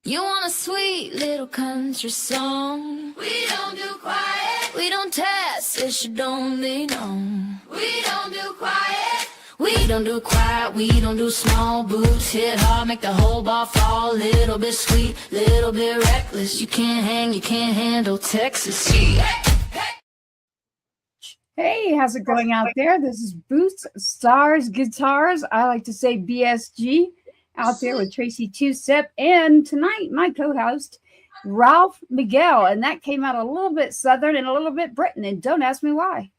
You want a sweet little country song? We don't do quiet. We don't test, it should only known. We don't do quiet. We don't do quiet, we don't do small boots. Hit hard, make the whole bar fall. Little bit sweet, little bit reckless. You can't hang, you can't handle Texas. Hey, how's it going out there? This is Boots, Stars, Guitars. I like to say BSG out there with Tracy Two-Step. And tonight, my co-host, Ralph Miguel. And that came out a little bit Southern and a little bit Britain. And don't ask me why.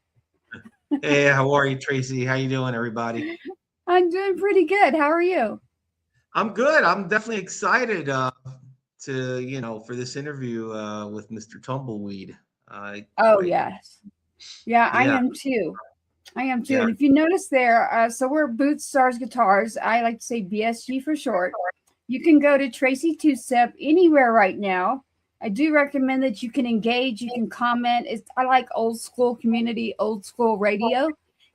Hey, how are you, Tracy? How you doing, everybody? I'm doing pretty good. How are you? I'm good. I'm definitely excited for this interview with Mr. Tumbleweed. Yes. Yeah, I am too. Yeah. And if you notice there, so we're Boots, Stars, Guitars. I like to say BSG for short. You can go to Tracy Two-Step anywhere right now. I do recommend that you can engage, you can comment. I like old school community, old school radio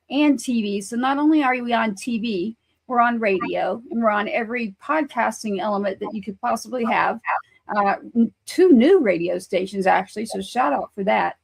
and TV. So not only are we on TV, we're on radio and we're on every podcasting element that you could possibly have. 2 new radio stations, actually. So shout out for that.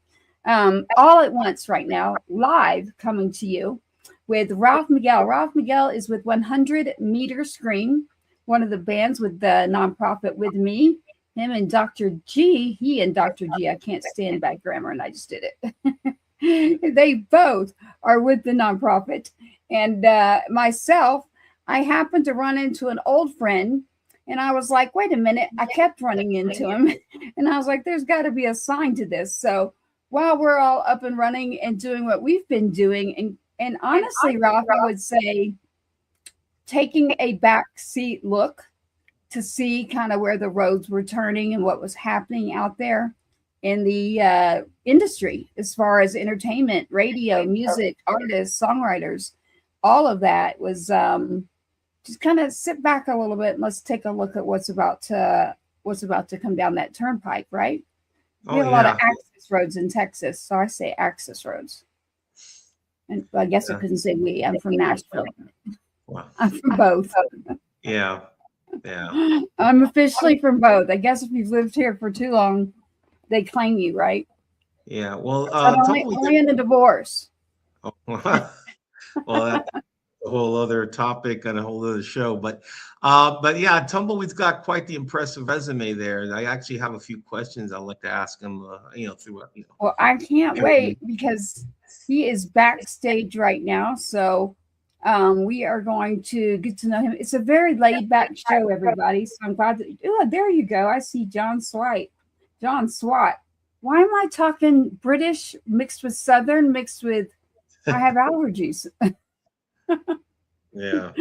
All at once right now, live coming to you with Ralph Miguel. Ralph Miguel is with 100 Meter Scream, one of the bands with the nonprofit with me. Him and Dr. G, I can't stand bad grammar and I just did it. They both are with the nonprofit. And myself, I happened to run into an old friend and I was like, wait a minute. I kept running into him and I was like, there's got to be a sign to this. So while we're all up and running and doing what we've been doing, and honestly, Ralph, I would say taking a backseat look to see kind of where the roads were turning and what was happening out there in the industry as far as entertainment, radio, music, artists, songwriters, all of that was just kind of sit back a little bit and let's take a look at what's about to come down that turnpike, right? We have a lot of access roads in Texas, so I say access roads. And I guess I couldn't say we. I'm from Nashville. Wow. I'm from both. Yeah. I'm officially from both. I guess if you've lived here for too long, they claim you, right? Yeah. Well, only in a divorce. Oh, well, that's a whole other topic and a whole other show. But yeah, Tumbleweed's got quite the impressive resume there. I actually have a few questions I'd like to ask him. Well, I can't wait because he is backstage right now. So we are going to get to know him. It's a very laid back show, everybody. So I'm glad that. Oh, there you go. I see John Swat. Why am I talking British mixed with Southern mixed with? I have allergies. Yeah.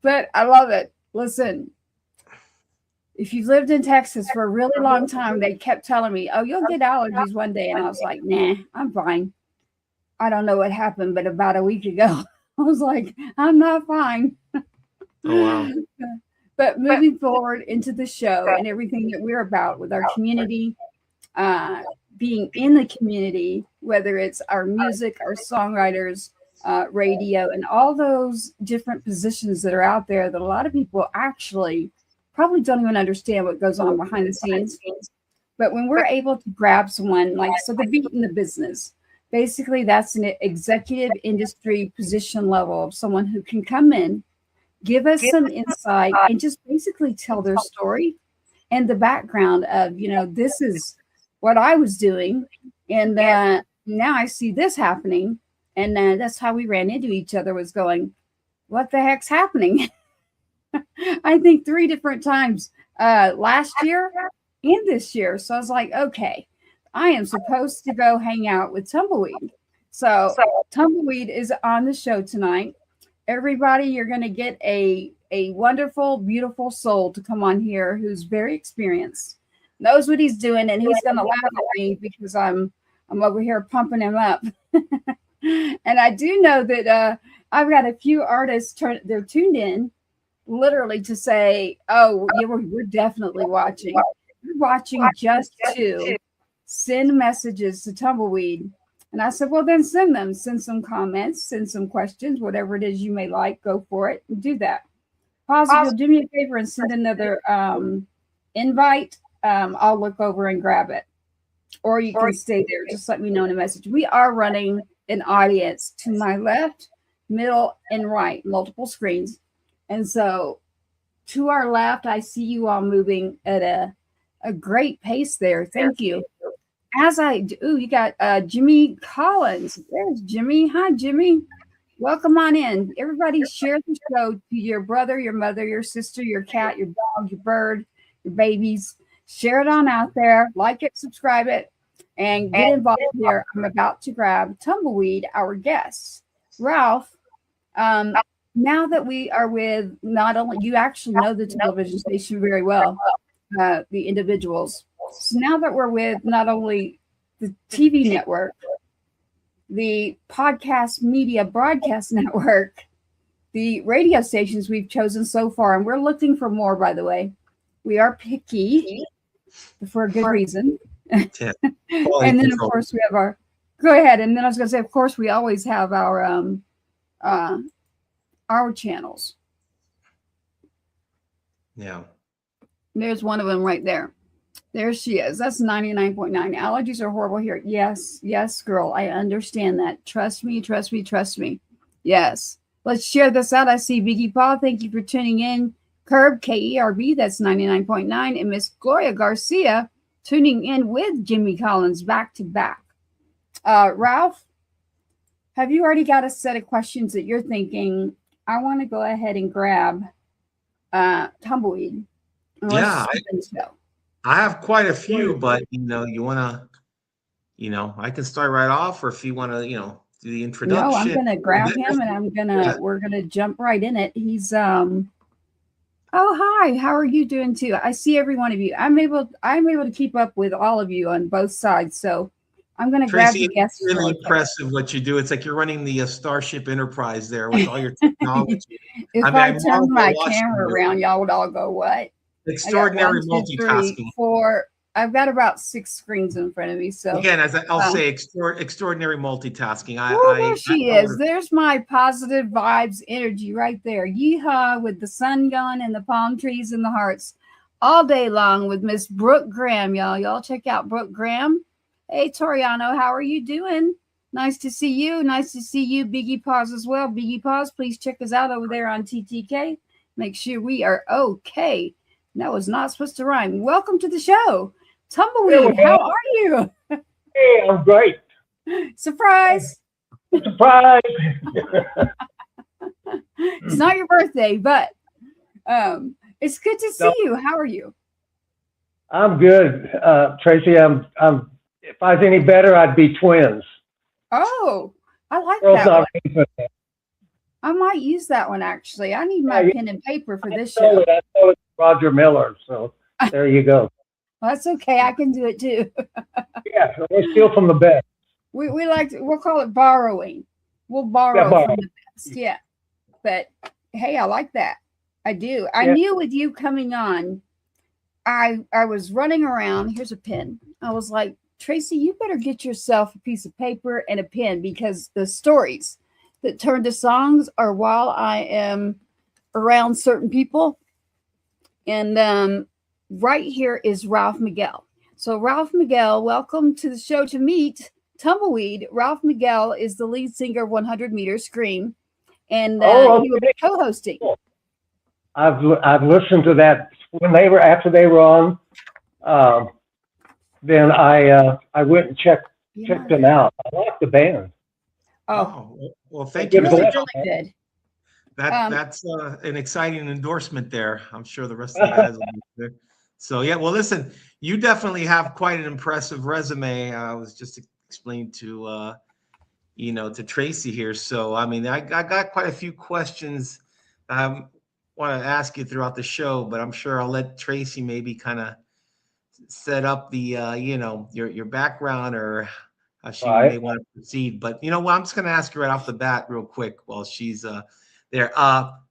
But I love it. Listen, if you've lived in Texas for a really long time, they kept telling me, oh, you'll get allergies one day. And I was like, nah, I'm fine. I don't know what happened, but about a week ago, I was like, I'm not fine. Oh, wow. But moving forward into the show and everything that we're about with our community, being in the community, whether it's our music, our songwriters, radio, and all those different positions that are out there that a lot of people actually probably don't even understand what goes on behind the scenes. But when we're able to grab someone so the beat in the business, basically that's an executive industry position level of someone who can come in, give us some insight, and just basically tell their story and the background of, this is what I was doing. And now I see this happening. And that's how we ran into each other, was going, what the heck's happening? I think 3 different times last year and this year. So I was like, okay, I am supposed to go hang out with Tumbleweed. So Tumbleweed is on the show tonight. Everybody, you're going to get a wonderful, beautiful soul to come on here who's very experienced, knows what he's doing, and he's going to laugh at me because I'm over here pumping him up. And I do know that I've got a few artists, they're tuned in literally to say, oh, yeah, we're definitely watching. We're watching just to send messages to Tumbleweed. And I said, well, then send some comments, send some questions, whatever it is you may like, go for it and do that. Pause, if you'll do me a favor and send another invite, I'll look over and grab it. Or you can stay there. Just let me know in a message. We are running an audience to my left, middle, and right, multiple screens. And so to our left, I see you all moving at a great pace there. Thank you. As I do, you got Jimmy Collins. There's Jimmy. Hi, Jimmy. Welcome on in. Everybody share the show to your brother, your mother, your sister, your cat, your dog, your bird, your babies. Share it on out there. Like it, subscribe it, and get involved here. I'm about to grab Tumbleweed, our guest. Ralph, now that we are with not only, you actually know the television station very well, the individuals. So now that we're with not only the TV network, the podcast media broadcast network, the radio stations we've chosen so far, and we're looking for more, by the way. We are picky for a good reason. And then, of course, we have our, go ahead. And then I was going to say, of course, we always have our channels. Yeah. There's one of them right there. There she is. That's 99.9. Allergies are horrible here. Yes, yes, girl. I understand that. Trust me, trust me, trust me. Yes. Let's share this out. I see Biggie Paul. Thank you for tuning in. Curb, KERB, that's 99.9. And Miss Gloria Garcia tuning in with Jimmy Collins back to back. Ralph, have you already got a set of questions that you're thinking, I want to go ahead and grab Tumbleweed? Yeah. I have quite a few, but you want to, I can start right off, or if you want to, do the introduction. No, I'm going to grab him and we're going to jump right in it. He's, oh, hi, how are you doing too? I see every one of you. I'm able to keep up with all of you on both sides. So I'm going to grab the guests. It's really impressive what you do. It's like you're running the Starship Enterprise there with all your technology. If I turn my camera around, y'all would all go, what? Extraordinary multitasking. 3, 4. I've got about 6 screens in front of me. So again, as I'll say, extraordinary multitasking. There she is. There's my positive vibes energy right there. Yeehaw, with the sun going and the palm trees and the hearts all day long with Miss Brooke Graham, y'all. Y'all check out Brooke Graham. Hey, Toriano, how are you doing? Nice to see you. Nice to see you, Biggie Paws as well. Biggie Paws, please check us out over there on TTK. Make sure we are okay. That was not supposed to rhyme. Welcome to the show. Tumbleweed, how are you? Hey, I'm great. Surprise. Surprise. It's not your birthday, but it's good to see you. How are you? I'm good, Tracy. I'm. If I was any better, I'd be twins. Oh, I like that one. I might use that one, actually. I need my pen and paper for this show. I know it's Roger Miller, so there you go. Well, that's okay. I can do it too. Yeah, we steal from the best. We'll call it borrowing. We'll borrow from the best. Yeah. But hey, I like that. I do. I knew with you coming on, I was running around. Here's a pen. I was like, Tracy, you better get yourself a piece of paper and a pen, because the stories that turn to songs are while I am around certain people. And right here is Ralph Miguel. So Ralph Miguel, welcome to the show to meet Tumbleweed. Ralph Miguel is the lead singer of 100 Meter Scream, and he will be co-hosting. I've listened to that after they were on. Then I went and checked them out. I like the band. Oh, well, thank you. Really good. That's an exciting endorsement there. I'm sure the rest of the guys will be there. So yeah, well, listen, you definitely have quite an impressive resume. I was just explaining to to Tracy here. So I mean, I got quite a few questions I want to ask you throughout the show, but I'm sure I'll let Tracy maybe kind of set up the your background, or how she may want to proceed. But you know what, I'm just going to ask you right off the bat real quick while she's there.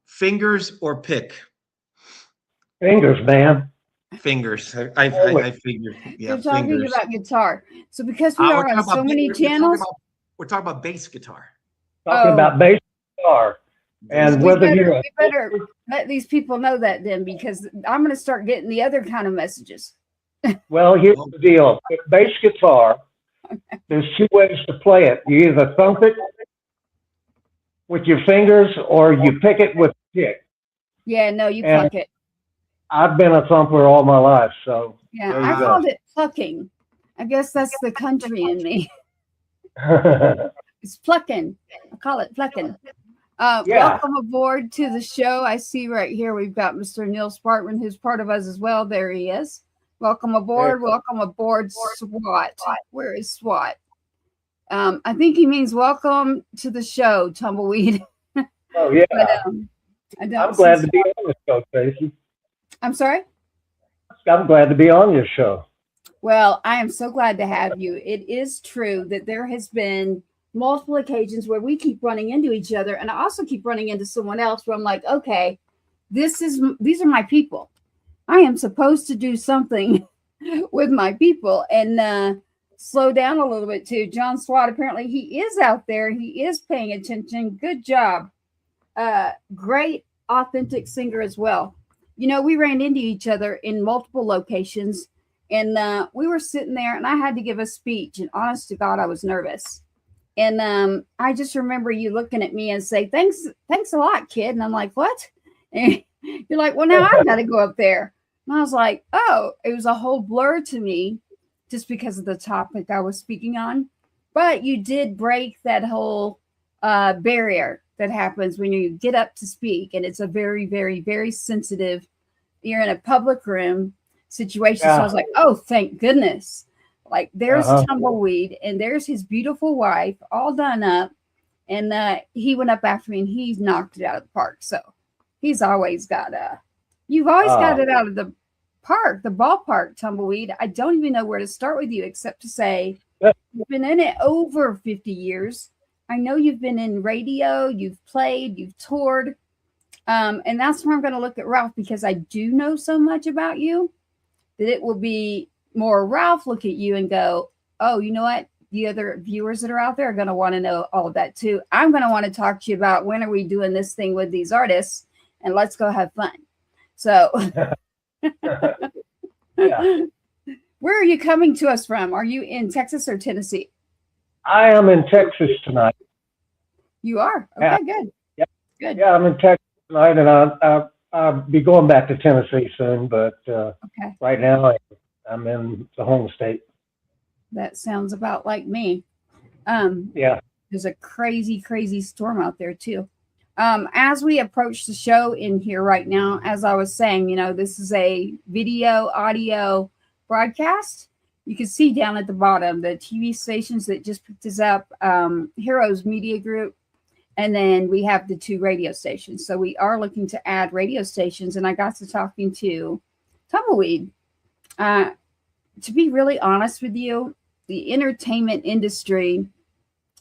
Fingers or pick? Fingers, man. Fingers. I figured. Yeah, we're talking fingers. about guitar. So because we are on so many channels, we're talking about bass guitar. Talking about bass guitar. And We whether better, you're we better let these people know that then, because I'm going to start getting the other kind of messages. well, here's the deal. With bass guitar, there's two ways to play it. You either thump it with your fingers or you pick it with a pick. Yeah, no, you And pluck it. I've been a thumper all my life, so Yeah, there you I go. called it plucking. I guess that's the country in me. It's plucking. I call it plucking. Yeah. Welcome aboard to the show. I see right here we've got Mr. Neil Sparkman, who's part of us as well. There he is. Welcome aboard. Welcome aboard, SWAT. Where is SWAT? I think he means welcome to the show, Tumbleweed. Oh, yeah. But I don't I'm glad see to be on this show, Tracy. I'm sorry? I'm glad to be on your show. Well, I am so glad to have you. It is true that there has been multiple occasions where we keep running into each other, and I also keep running into someone else where I'm like, okay, these are my people. I am supposed to do something with my people and slow down a little bit too. John Swat, apparently he is out there. He is paying attention. Good job. Great, authentic singer as well. You know, we ran into each other in multiple locations, and we were sitting there, and I had to give a speech, and honest to God, I was nervous. And I just remember you looking at me and say, thanks a lot, kid. And I'm like, what? And you're like, well, now I've got to go up there. And I was like, oh, it was a whole blur to me just because of the topic I was speaking on. But you did break that whole barrier that happens when you get up to speak. And it's a very, very, very sensitive, you're in a public room situation. Yeah. So I was like, oh, thank goodness. Like there's Tumbleweed and there's his beautiful wife all done up. And he went up after me and he's knocked it out of the park. So he's always got you've always got it out of the park, the ballpark, Tumbleweed. I don't even know where to start with you except to say you've been in it over 50 years. I know you've been in radio, you've played, you've toured. And that's where I'm going to look at Ralph, because I do know so much about you that it will be more Ralph look at you and go, oh, you know what? The other viewers that are out there are going to want to know all of that too. I'm going to want to talk to you about when are we doing this thing with these artists, and let's go have fun. So Yeah. where are you coming to us from? Are you in Texas or Tennessee? I am in Texas tonight. You are? Okay, good. Yeah. Good. Yeah, I'm in Texas tonight, and I'll be going back to Tennessee soon, but Okay. right now I'm in the home state. That sounds about like me. Yeah. There's a crazy, crazy storm out there too. As we approach the show in here right now, as I was saying, you know, this is a video, audio broadcast. You can see down at the bottom the TV stations that just picked us up, Heroes Media Group, and then we have the 2 radio stations. So we are looking to add radio stations, and I got to talking to Tumbleweed. To be really honest with you, the entertainment industry,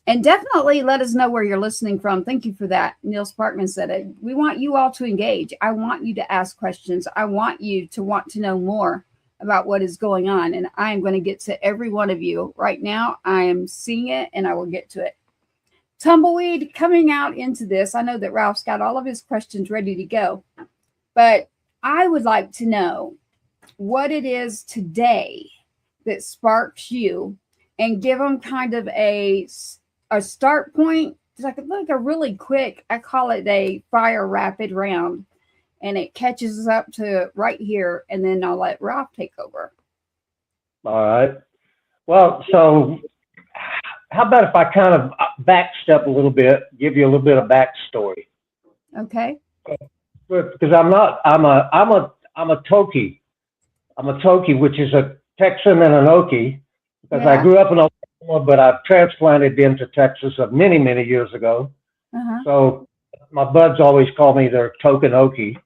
and definitely let us know where you're listening from. Thank you for that. Neil Sparkman said it. We want you all to engage. I want you to ask questions. I want you to want to know more about what is going on. And I am going to get to every one of you right now. I am seeing it and I will get to it. Tumbleweed, coming out into this, I know that Ralph's got all of his questions ready to go, but I would like to know what it is today that sparks you, and give them kind of a start point. It's like a really quick, I call it a fire rapid round, and it catches us up to right here, and then I'll let Ralph take over. All right. Well, so how about if I kind of backstep a little bit, give you a little bit of backstory? Okay. Because I'm a Toki. I'm a Toki, which is a Texan and an Okie, because I grew up in Oklahoma, but I've transplanted into Texas many, many years ago. So my buds always call me their token Okie.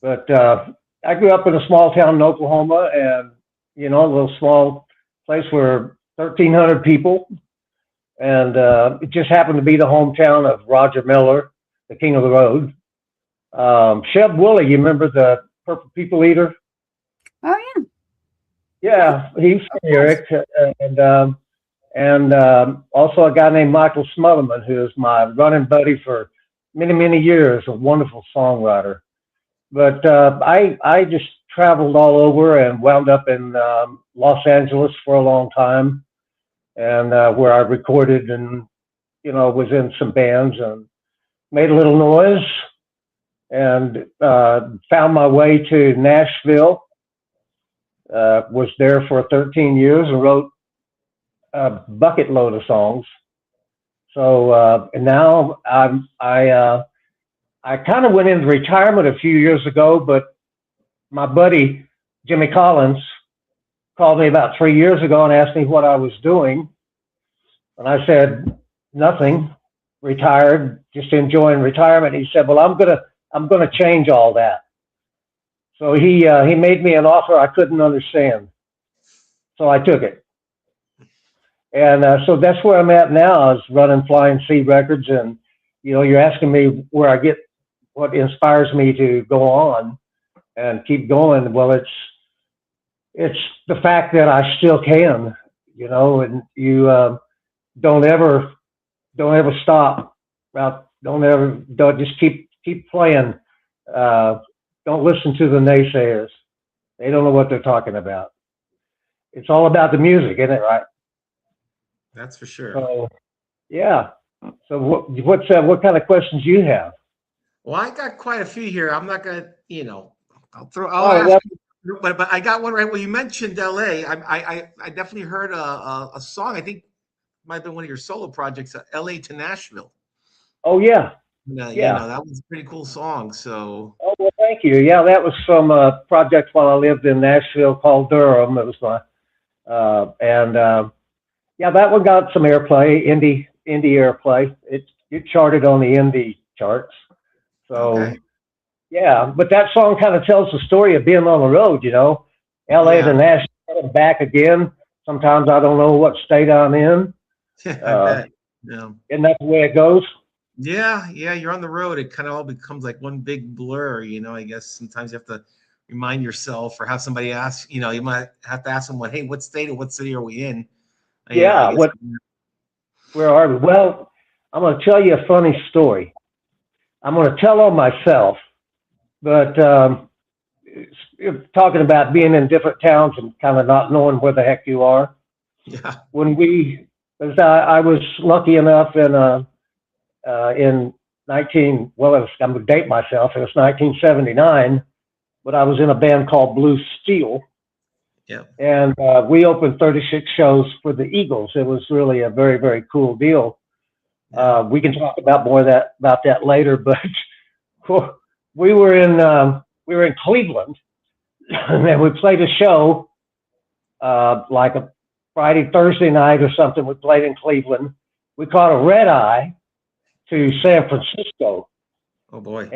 But I grew up in a small town in Oklahoma, and, you know, a little small place where 1,300 people. And it just happened to be the hometown of Roger Miller, the king of the road. Sheb Woolley, you remember the Purple People Eater? Oh, yeah. Yeah, he's from Eric. And also a guy named Michael Smotherman, who is my running buddy for many, many years, a wonderful songwriter. But I just traveled all over and wound up in Los Angeles for a long time, and where I recorded and was in some bands and made a little noise, and found my way to Nashville. Was there for 13 years and wrote a bucket load of songs. So and now I kind of went into retirement a few years ago, but my buddy Jimmy Collins called me about 3 years ago and asked me what I was doing, and I said nothing, retired, just enjoying retirement. He said, "Well, I'm gonna change all that." So he made me an offer I couldn't understand, so I took it. And so that's where I'm at now, is running Flying C Records. And you're asking me where I get what inspires me to go on and keep going. Well, it's the fact that I still can, and you don't ever stop. Don't just keep playing. Don't listen to the naysayers. They don't know what they're talking about. It's all about the music, isn't it, right? That's for sure. So, yeah. So what kind of questions do you have? Well, I got quite a few here. I'm not gonna, I'll Oh, ask you, but I got one right. Well, you mentioned LA. I definitely heard a song. I think might have been one of your solo projects, LA to Nashville. Oh, yeah. Yeah. That was a pretty cool song. So. Oh, well, thank you. Yeah, that was from a project while I lived in Nashville called Durham. It was my, yeah, that one got some airplay, indie airplay. It charted on the indie charts. So, okay. Yeah, but that song kind of tells the story of being on the road, LA to Nashville and back again. Sometimes I don't know what state I'm in. I bet. Yeah. Isn't that the way it goes? Yeah, you're on the road. It kind of all becomes like one big blur, I guess sometimes you have to remind yourself or have somebody ask, you might have to ask someone, hey, what state or what city are we in? Yeah, where are we? Well, I'm going to tell you a funny story. I'm going to tell on myself, but talking about being in different towns and kind of not knowing where the heck you are. Yeah. I was lucky enough in I'm going to date myself. It was 1979, but I was in a band called Blue Steel. Yeah. And we opened 36 shows for the Eagles. It was really a very, very cool deal. We can talk about about that later, but we were in Cleveland, and we played a show like a Friday, Thursday night or something. We played in Cleveland. We caught a red eye to San Francisco. Oh boy.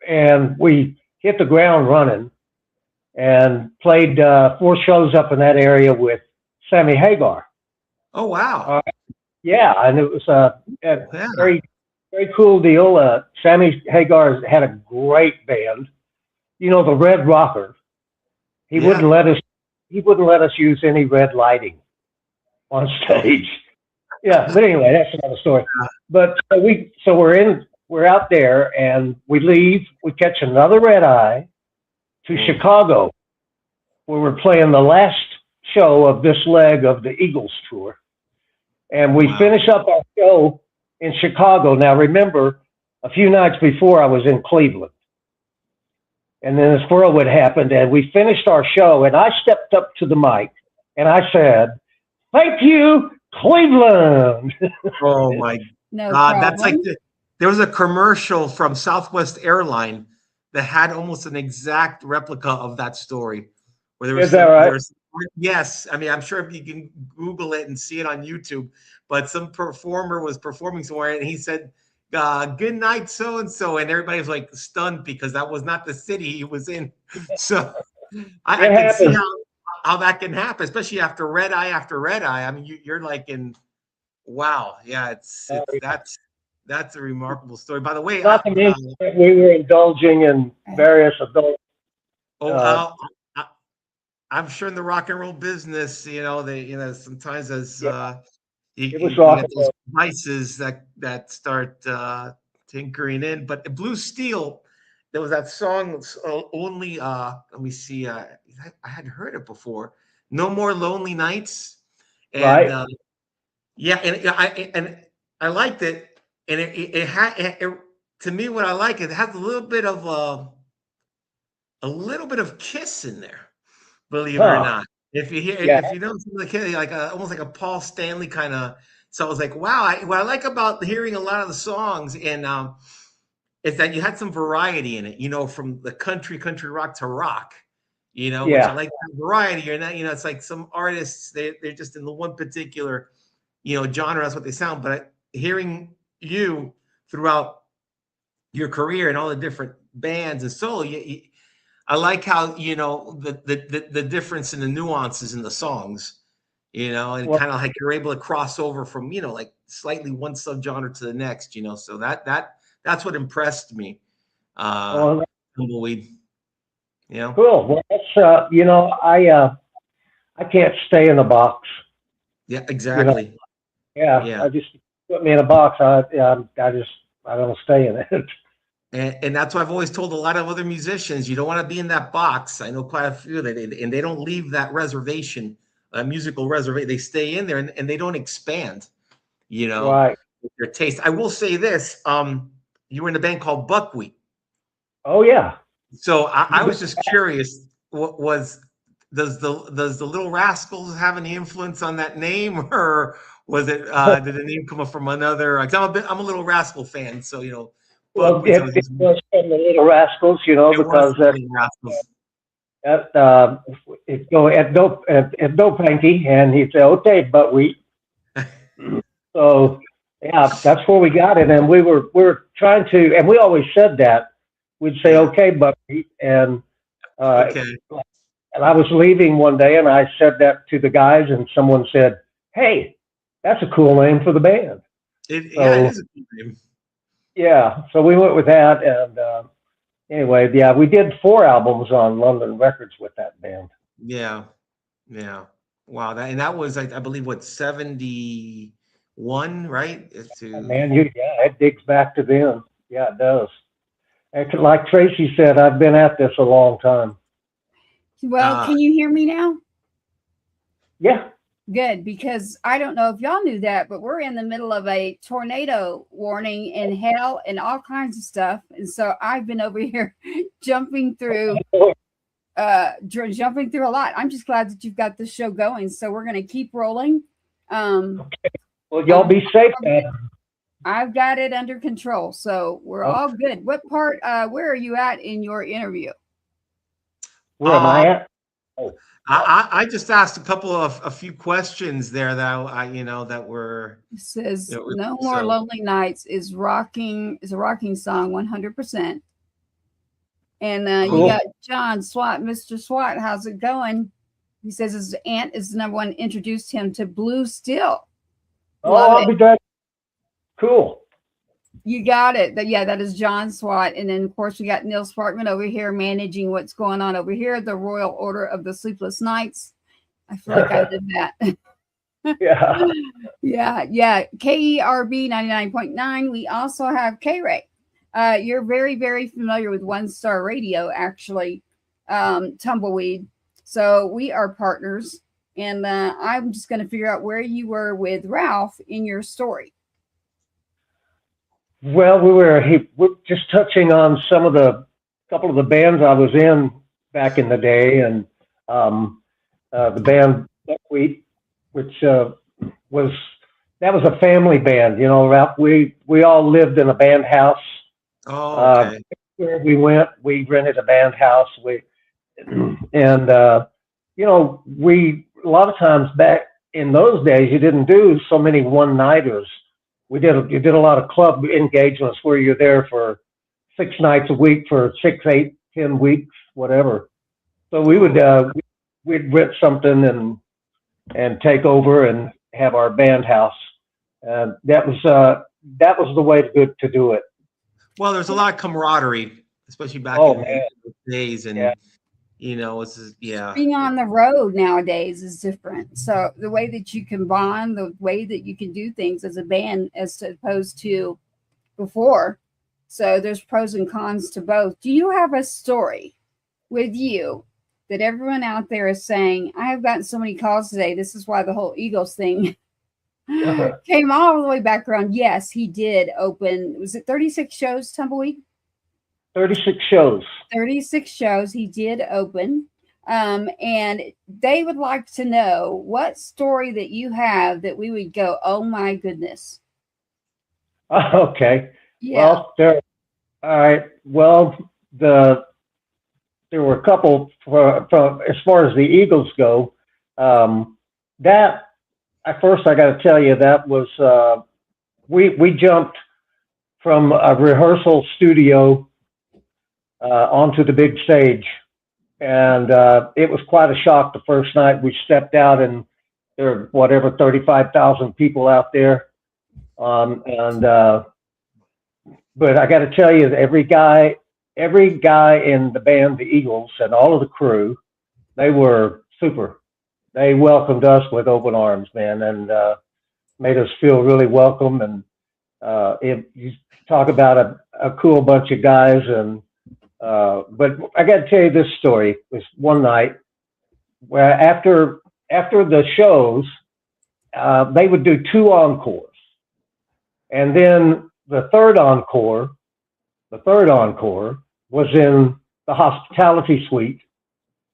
And we hit the ground running and played 4 shows up in that area with Sammy Hagar. Oh wow. Yeah, and it was a very, very cool deal. Sammy Hagar had a great band. The Red Rocker. He wouldn't let us use any red lighting on stage. Yeah, but anyway, that's another story. But we're out there, and we leave. We catch another red eye to Chicago, where we're playing the last show of this leg of the Eagles tour. And we finish up our show in Chicago. Now, remember, a few nights before I was in Cleveland. And then this whirlwind happened, and we finished our show, and I stepped up to the mic, and I said, "Thank you, Cleveland." Oh my No God. problem. That's like there was a commercial from Southwest Airline that had almost an exact replica of that story. Where there was Is that right? Yes. I mean, I'm sure you can Google it and see it on YouTube, but some performer was performing somewhere and he said, "Good night, so-and-so." And everybody was like stunned because that was not the city he was in. So I can see how that can happen, especially after red eye after red eye. I mean, you're like wow. Yeah, that's a remarkable story. By the way, Not to mention that we were indulging in various adult. I'm sure in the rock and roll business, sometimes as It you was get rock and those roll. devices that start tinkering in. But Blue Steel, there was that song only. Let me see. I hadn't heard it before. No More Lonely Nights, and Right. yeah, and I liked it, and it had to me what I like. It has a little bit of Kiss in there, believe it or Huh. not. Yeah. If you know some of the Kiss, like almost like a Paul Stanley kind of. So I was like, wow. What I like about hearing a lot of the songs and is that you had some variety in it. You know, from the country rock to rock. You know, which I Yeah. like that variety. Or not, you know, it's like some artists they're just in the one particular genre. That's what they sound. But hearing you throughout your career and all the different bands and solo, I like how the difference in the nuances in the songs, and Well, kind of like you're able to cross over from like slightly one subgenre to the next, so that's what impressed me. well, Tumbleweed, cool. Well, that's I can't stay in a box. yeah, You know. exactly, Yeah. yeah. I just put me in a box. I don't stay in it. And that's why I've always told a lot of other musicians, you don't want to be in that box. I know quite a few that, and they don't leave that reservation, musical reservation. They stay in there and they don't expand, Right. with their taste. I will say this: you were in a band called Buckwheat. Oh yeah. So I was just curious, what does the Little Rascals have any influence on that name, or was it did the name come up from another? 'Cause I'm a Little Rascal fan, so Well, Buckwheat. So it was from the Little Rascals, it was because the Little Rascals. it go at no Panky, and he'd say, "Okay, buckwheat." So yeah, that's where we got it, and we were trying to, and we always said that we'd say, Yeah. "Okay, buckwheat," and Okay. I was leaving one day, and I said that to the guys, and someone said, "Hey, that's a cool name for the band." Yeah, it is a good name. Yeah, so we went with that, and anyway, yeah, we did 4 albums on London Records with that band. Yeah, yeah. Wow, that was I believe what 71, right? Man, it digs back to then. Yeah, it does. And like Tracy said, I've been at this a long time. Well, can you hear me now? Yeah. Good, because I don't know if y'all knew that, but we're in the middle of a tornado warning and hail and all kinds of stuff. And so I've been over here jumping through a lot. I'm just glad that you've got this show going. So we're going to keep rolling. Okay. Well, y'all be safe, man. I've got it under control. So we're all good. What part, where are you at in your interview? Where am I at? Oh. I just asked a few questions there that that were. It says No More Lonely Nights is a rocking song 100%. And Cool. You got John Swat, Mr. Swat. How's it going? He says his aunt is the number one, introduced him to Blue Steel. I'll be glad. Cool. You got it. That is John Swat. And then, of course, we got Neil Sparkman over here managing what's going on over here. The Royal Order of the Sleepless Nights. I feel like I did that. Yeah. Yeah. KERB 99.9. We also have K-Ray. You're very, very familiar with One Star Radio, actually, Tumbleweed. So we are partners. And I'm just going to figure out where you were with Ralph in your story. Well, we're just touching on couple of the bands I was in back in the day, and the band Buckwheat, which was a family band. Ralph, we all lived in a band house. Oh, okay. Where we went, we rented a band house. And a lot of times back in those days, you didn't do so many one-nighters. You did a lot of club engagements where you're there for 6 nights a week for 6, 8, 10 weeks, whatever. So we would we'd rent something and take over and have our band house. That was the way to do it. Well, there's a lot of camaraderie, especially back in those days, and it's just, Being on the road nowadays is different. So the way that you can bond, the way that you can do things as a band, as opposed to before, So there's pros and cons to both. Do you have a story with you that everyone out there is saying, I have gotten so many calls today. This is why the whole Eagles thing came all the way back around. Yes, he did open. Was it 36 shows, Tumbleweed? 36 shows. 36 shows. He did open. And they would like to know what story that you have that we would go, oh my goodness. Okay. Yeah. Well, all right. Well, there were a couple from as far as the Eagles go. That at first I got to tell you that was we jumped from a rehearsal studio onto the big stage, and it was quite a shock the first night we stepped out, and there were whatever 35,000 people out there, but I got to tell you that every guy in the band, the Eagles, and all of the crew, they were super. They welcomed us with open arms, man, and made us feel really welcome. And if you talk about a cool bunch of guys, and but I got to tell you this story. It was one night where after the shows, they would do 2 encores, and then the third encore was in the hospitality suite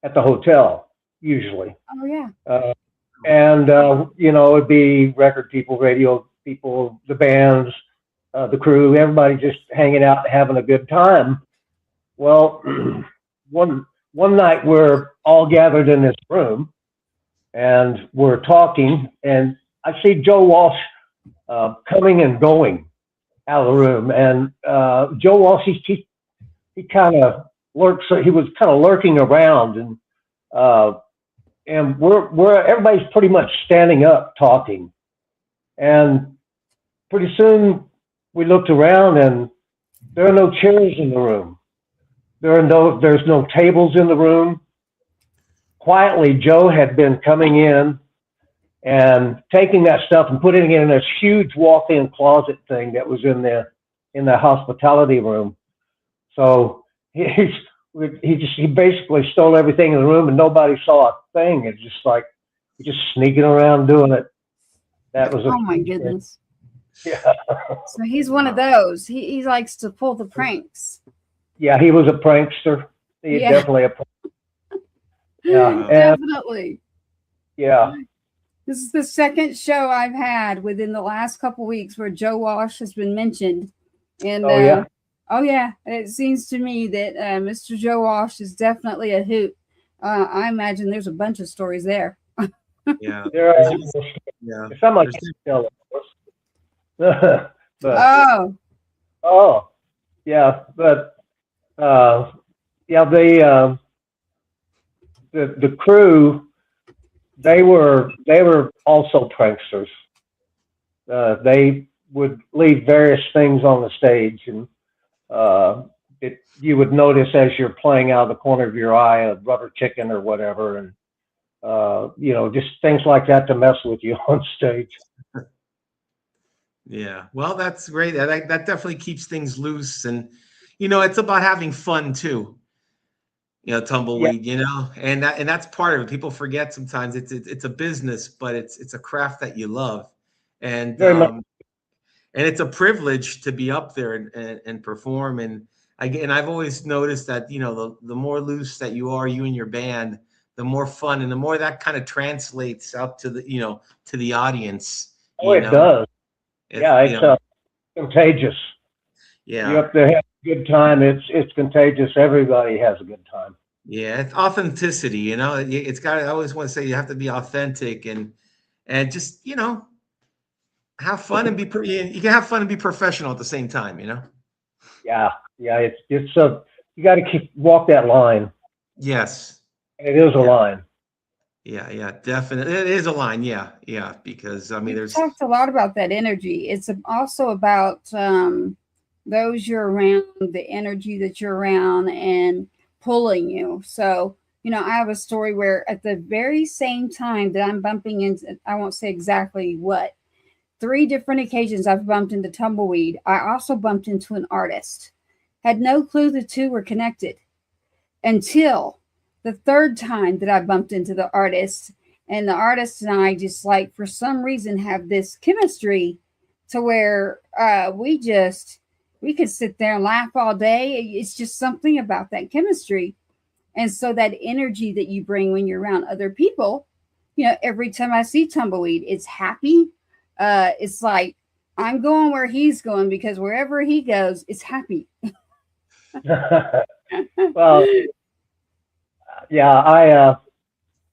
at the hotel, usually. Oh, yeah. It'd be record people, radio people, the bands, the crew, everybody just hanging out, having a good time. Well, one night we're all gathered in this room, and we're talking, and I see Joe Walsh coming and going out of the room, and Joe Walsh, he kind of lurks. He was kind of lurking around, and we're everybody's pretty much standing up talking, and pretty soon we looked around, and there are no chairs in the room. There's no tables in the room. Quietly, Joe had been coming in and taking that stuff and putting it in this huge walk-in closet thing that was in the hospitality room. So he basically stole everything in the room, and nobody saw a thing. It's just like just sneaking around doing it. That was Oh my goodness. Yeah. So he's one of those. He likes to pull the pranks. Yeah, he was a prankster. He Yeah. definitely a prankster. Yeah, and Definitely. yeah. This is the second show I've had within the last couple weeks where Joe Walsh has been mentioned. And oh yeah, it seems to me that Mr. Joe Walsh is definitely a hoot. I imagine there's a bunch of stories there. Yeah. There are Yeah. some I can't tell, of course. But yeah, but the crew, they were also pranksters. They would leave various things on the stage, and you would notice as you're playing out of the corner of your eye a rubber chicken or whatever, and just things like that to mess with you on stage. Yeah, well, that's great. That definitely keeps things loose, and it's about having fun too. Tumbleweed, and that's part of it. People forget sometimes it's a business, but it's a craft that you love, and Very much. and it's a privilege to be up there and perform. And I've always noticed that the more loose that you are, you and your band, the more fun, and the more that kind of translates out to the audience. Oh, it does. It's contagious. Yeah, you have to have a good time. It's contagious. Everybody has a good time. Yeah, it's authenticity. It's got. I always want to say you have to be authentic and just have fun and you can have fun and be professional at the same time. Yeah. It's you got to walk that line. Yes, it is a line. Yeah, definitely. It is a line. Yeah, because We've talked a lot about that energy. It's also about those you're around, the energy that you're around, and pulling you. So, I have a story where at the very same time that I'm bumping into, I won't say exactly what, 3 different occasions I've bumped into Tumbleweed. I also bumped into an artist. Had no clue the two were connected until the 3rd time that I bumped into the artist. And the artist and I just like, for some reason, have this chemistry to where we could sit there and laugh all day. It's just something about that chemistry. And so that energy that you bring when you're around other people, you know, every time I see Tumbleweed, it's happy. It's like I'm going where he's going, because wherever he goes, it's happy. Well, yeah,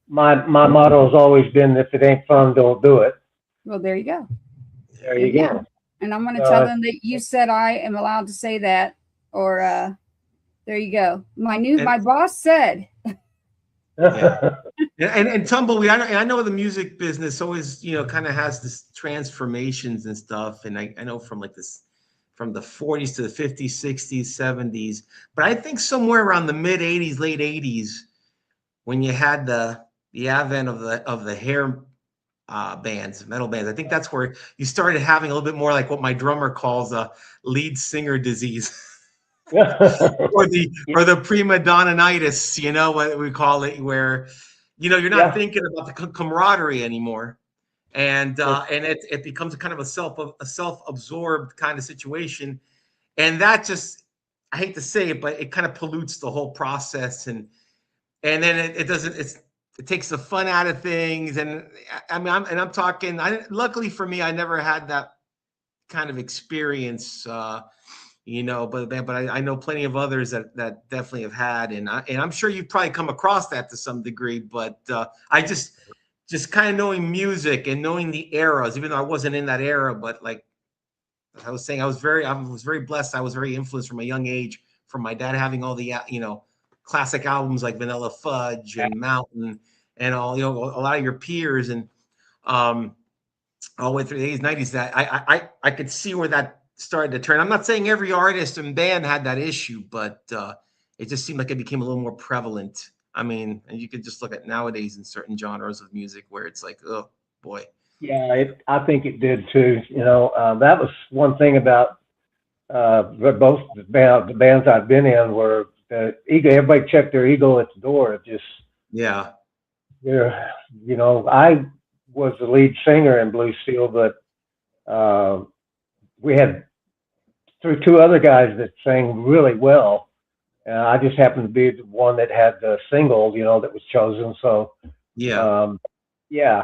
my motto has always been, if it ain't fun, don't do it. Well, there you go. There you go. And I'm going to tell them that you said I am allowed to say that, or there you go. My boss said. Yeah. And Tumbleweed, I know the music business always, you know, kind of has this transformations and stuff. And I know from like this, from the 40s to the 50s, 60s, 70s. But I think somewhere around the mid 80s, late 80s, when you had the advent of the hair bands, metal bands, I think that's where you started having a little bit more like what my drummer calls a lead singer disease. or the prima donna-itis, you know what we call it, where, you know, you're not thinking about the camaraderie anymore, and it becomes a kind of a self-absorbed kind of situation, and that just, I hate to say it, but it kind of pollutes the whole process, and then it takes the fun out of things. And I mean, I'm talking, luckily for me, I never had that kind of experience, you know, but I know plenty of others that definitely have had, and I'm sure you've probably come across that to some degree. But I just kind of knowing music and knowing the eras, even though I wasn't in that era, but like I was saying, I was very blessed. I was very influenced from a young age from my dad having all the, you know, classic albums like Vanilla Fudge and Mountain and all, you know, a lot of your peers, and all the way through the 80s, 90s, that I could see where that started to turn. I'm not saying every artist and band had that issue, but it just seemed like it became a little more prevalent. I mean, and you could just look at nowadays in certain genres of music where it's like, oh boy. Yeah, I think it did too. You know, that was one thing about both the bands I've been in, where the ego, everybody checked their ego at the door. It just, yeah, you know, I was the lead singer in Blue Steel, but we had 2 other guys that sang really well. I just happened to be the one that had the single, you know, that was chosen. So yeah,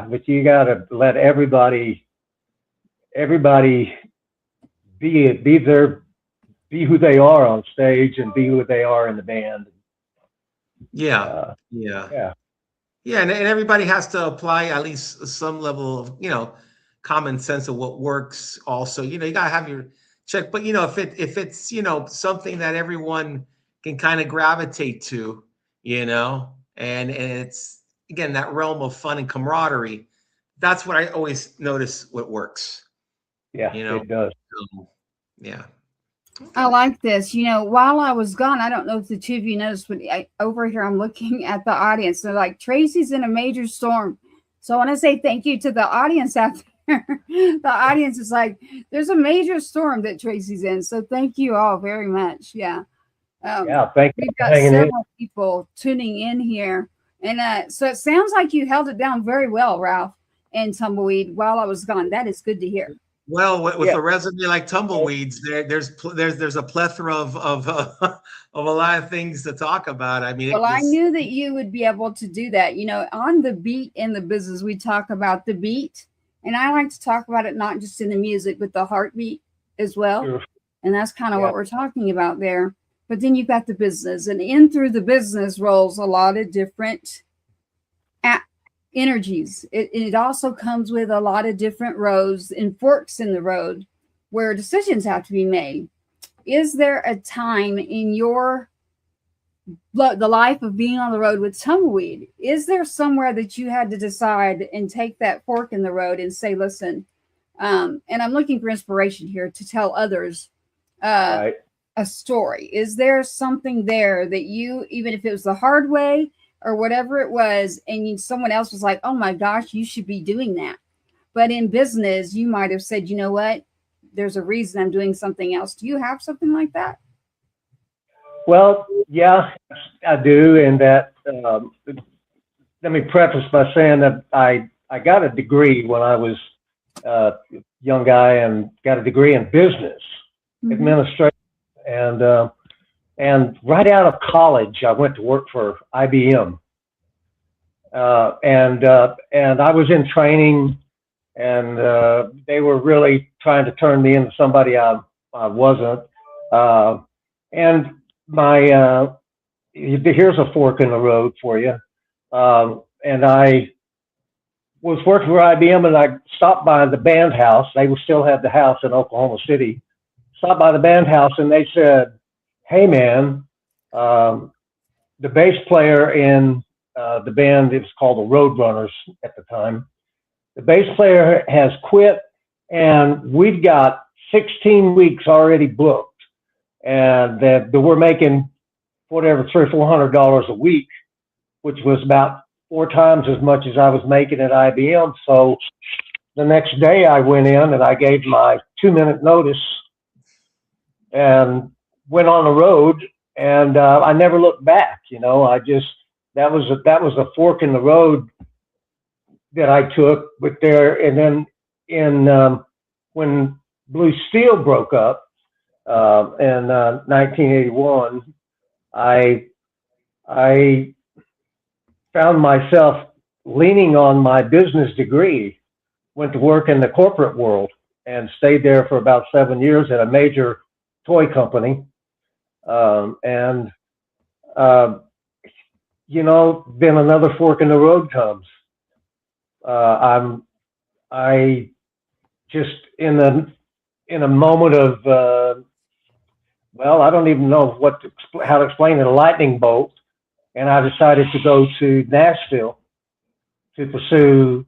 but you got to let everybody be who they are on stage and be who they are in the band. Yeah. And everybody has to apply at least some level of, you know, common sense of what works. Also, you know, you gotta have your check. But you know, if it's you know, something that everyone can kind of gravitate to, you know, and it's again that realm of fun and camaraderie. That's what I always notice what works. Yeah, you know, it does. Yeah. I like this. You know, while I was gone, I don't know if the 2 of you noticed, but over here I'm looking at the audience. They're like, Tracy's in a major storm. So I want to say thank you to the audience out there. The audience is like, there's a major storm that Tracy's in. So thank you all very much. Yeah. Thank you. We've got several people tuning in here. And so it sounds like you held it down very well, Ralph and Tumbleweed, while I was gone. That is good to hear. Well, with a resume like Tumbleweeds, there's a plethora of a lot of things to talk about. I mean, I knew that you would be able to do that. You know, on the beat in the business, we talk about the beat, and I like to talk about it not just in the music, but the heartbeat as well. Sure. And that's kind of what we're talking about there. But then you've got the business, and in through the business rolls a lot of different energies. It also comes with a lot of different roads and forks in the road where decisions have to be made. Is there a time in the life of being on the road with Tumbleweed, is there somewhere that you had to decide and take that fork in the road and say, listen, and I'm looking for inspiration here to tell others a story. Is there something there that you, even if it was the hard way or whatever it was, and someone else was like, oh my gosh, you should be doing that? But in business, you might have said, you know what? There's a reason I'm doing something else. Do you have something like that? Well, yeah, I do. And that, let me preface by saying that I got a degree when I was a young guy, and got a degree in business administration. And right out of college, I went to work for IBM. And I was in training, and they were really trying to turn me into somebody I wasn't. And here's a fork in the road for you. And I was working for IBM, and I stopped by the band house. They would still have the house in Oklahoma City. Stopped by the band house, and they said, "Hey, man, the bass player in the band, it was called the Roadrunners at the time. The bass player has quit, and we've got 16 weeks already booked, and that we're making whatever $300 or $400 a week, which was about 4 times as much as I was making at IBM." So the next day I went in and I gave my 2-minute notice and went on the road, and I never looked back. You know, that was a fork in the road that I took with there. And then when Blue Steel broke up in 1981, I found myself leaning on my business degree, went to work in the corporate world, and stayed there for about 7 years at a major toy company. You know, then another fork in the road comes. I just in a moment of well, I don't even know how to explain it, a lightning bolt, and I decided to go to Nashville to pursue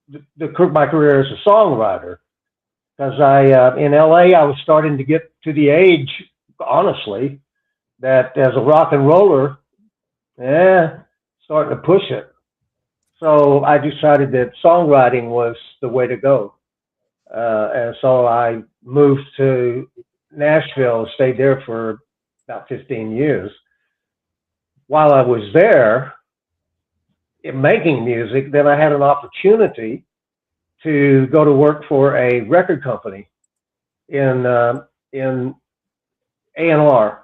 my career as a songwriter, because in LA I was starting to get to the age, honestly, that as a rock and roller, starting to push it. So I decided that songwriting was the way to go. And so I moved to Nashville, stayed there for about 15 years. While I was there making music, then I had an opportunity to go to work for a record company in A&R.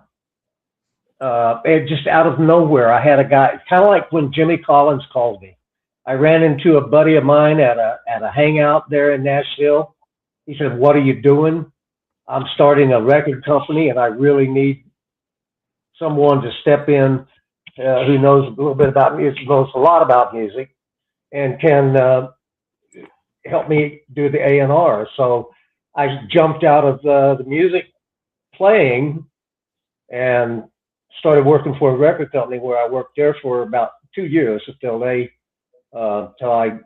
And just out of nowhere, I had a guy, kind of like when Jimmy Collins called me. I ran into a buddy of mine at a hangout there in Nashville. He said, "What are you doing?" "I'm starting a record company, and I really need someone to step in who knows a little bit about music, knows a lot about music, and can help me do the A&R." So I jumped out of the music playing and started working for a record company, where I worked there for about 2 years until I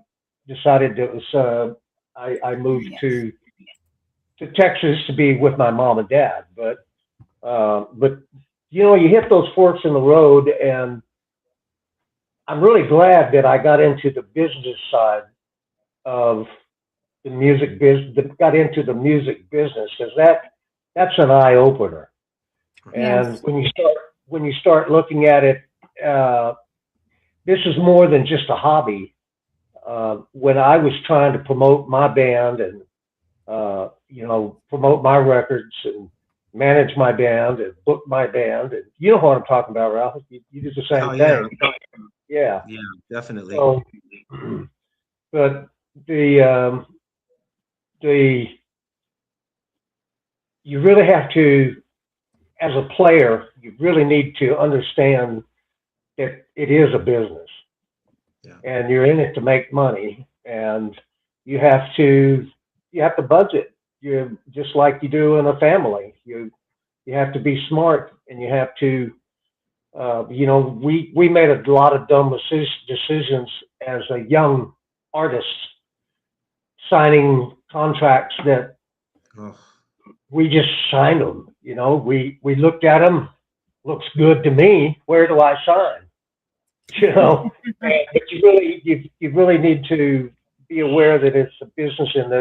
decided it was I moved to Texas to be with my mom and dad. But you know, you hit those forks in the road, and I'm really glad that I got into the business side of the music business, got into the music business, because that's an eye opener. Yes. And when you start looking at it, this is more than just a hobby. When I was trying to promote my band and you know, promote my records and manage my band and book my band, and you know what I'm talking about, Ralph. You do the same thing. Yeah, Definitely. So, but you really have to, as a player, you really need to understand that it is a business, and you're in it to make money, and you have to budget. You just like you do in a family. You have to be smart, and you have to. You know, we made a lot of dumb decisions as a young artist, signing contracts that we just signed them. You know, we looked at them, looks good to me. Where do I sign? You know, but you really need to be aware that it's a business and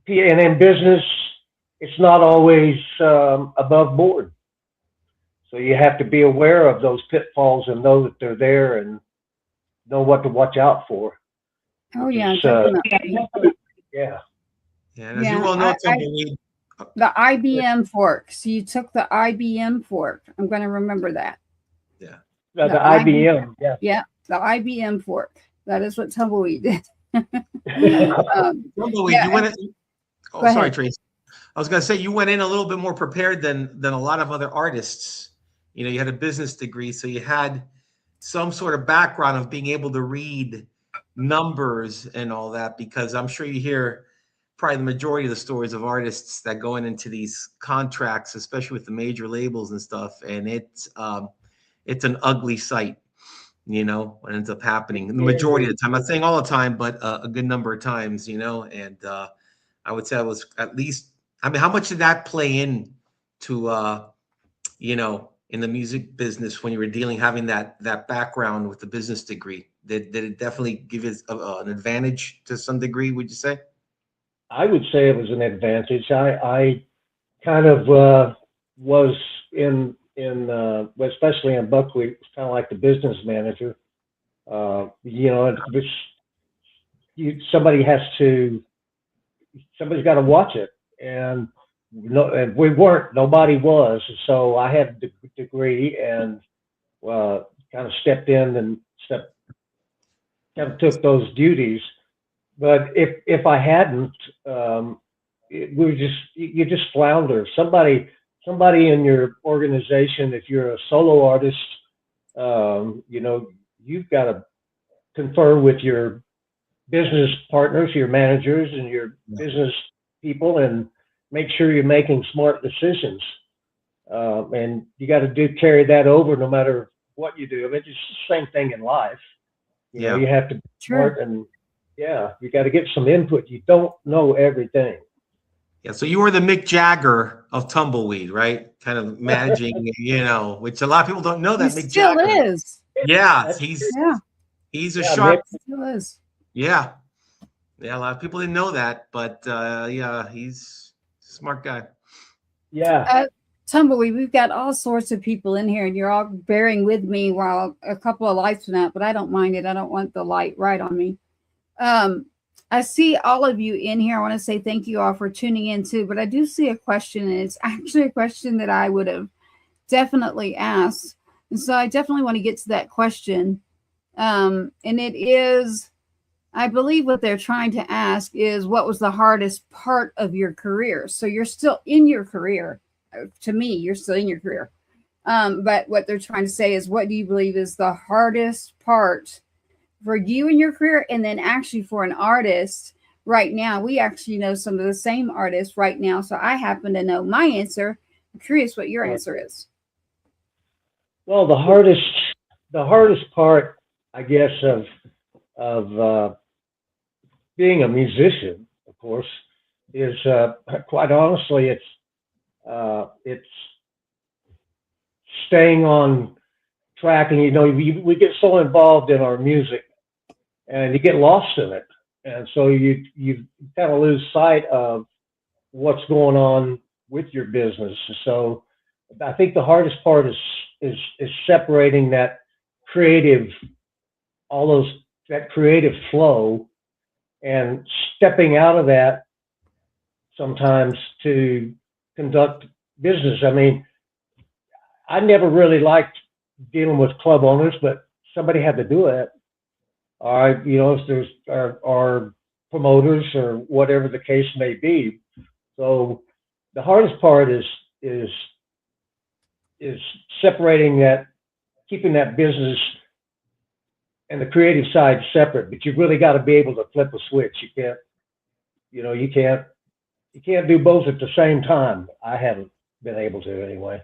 in business, it's not always above board. So you have to be aware of those pitfalls and know that they're there and know what to watch out for. Oh yeah, It's, definitely. yeah. Yeah, and as you well know, Tumbleweed. The IBM fork. So you took the IBM fork. I'm going to remember that. Yeah. The IBM. Yeah. Yeah, the IBM fork. That is what Tumbleweed did. Tumbleweed, yeah, you went. Oh, go sorry, ahead. Tracy. I was going to say you went in a little bit more prepared than a lot of other artists. You know, you had a business degree, so you had some sort of background of being able to read numbers and all that, because I'm sure you hear probably the majority of the stories of artists that going into these contracts, especially with the major labels and stuff, and it's an ugly sight, you know, what ends up happening the majority of the time. I'm not saying all the time, but a good number of times, you know, and I would say I was at least, I mean, how much did that play in to you know, in the music business when you were having that background with the business degree? Did it definitely give you an advantage to some degree, would you say? I would say it was an advantage. I kind of was especially in Buckwheat, was kind of like the business manager. You know, somebody's got to watch it, and nobody was. So I had a degree and kind of stepped in and kind of took those duties. But if I hadn't, you just flounder. Somebody in your organization, if you're a solo artist, you know, you've got to confer with your business partners, your managers, and your business people, and make sure you're making smart decisions. And you got to carry that over no matter what you do. I mean, it's the same thing in life. You know, you have to be smart, and you got to get some input. You don't know everything. Yeah, so you were the Mick Jagger of Tumbleweed, right? Kind of managing, you know, which a lot of people don't know that He Mick still Jagger. is. Yeah, he's a sharp. Mick, Still is. Yeah, a lot of people didn't know that, but yeah, he's a smart guy. Yeah. Tumbleweed, we've got all sorts of people in here, and you're all bearing with me while a couple of lights went out, but I don't mind it. I don't want the light right on me. I see all of you in here. I want to say thank you all for tuning in too, but I do see a question, and it's actually a question that I would have definitely asked. And so I definitely want to get to that question. And it is, I believe what they're trying to ask is, what was the hardest part of your career? So you're still in your career. To me, you're still in your career. But what they're trying to say is, what do you believe is the hardest part for you in your career? And then actually for an artist right now, we actually know some of the same artists right now. So I happen to know my answer. I'm curious what your answer is. Well, the hardest part, I guess, of being a musician, of course, is quite honestly, it's staying on track. And you know, we get so involved in our music, and you get lost in it, and so you kind of lose sight of what's going on with your business. So I think the hardest part is separating that creative, that creative flow, and stepping out of that sometimes to conduct business. I mean, I never really liked dealing with club owners, but somebody had to do it. Or, you know, if there's our promoters or whatever the case may be. So the hardest part is separating that, keeping that business and the creative side separate. But you've really got to be able to flip a switch. You can't do both at the same time. I haven't been able to anyway.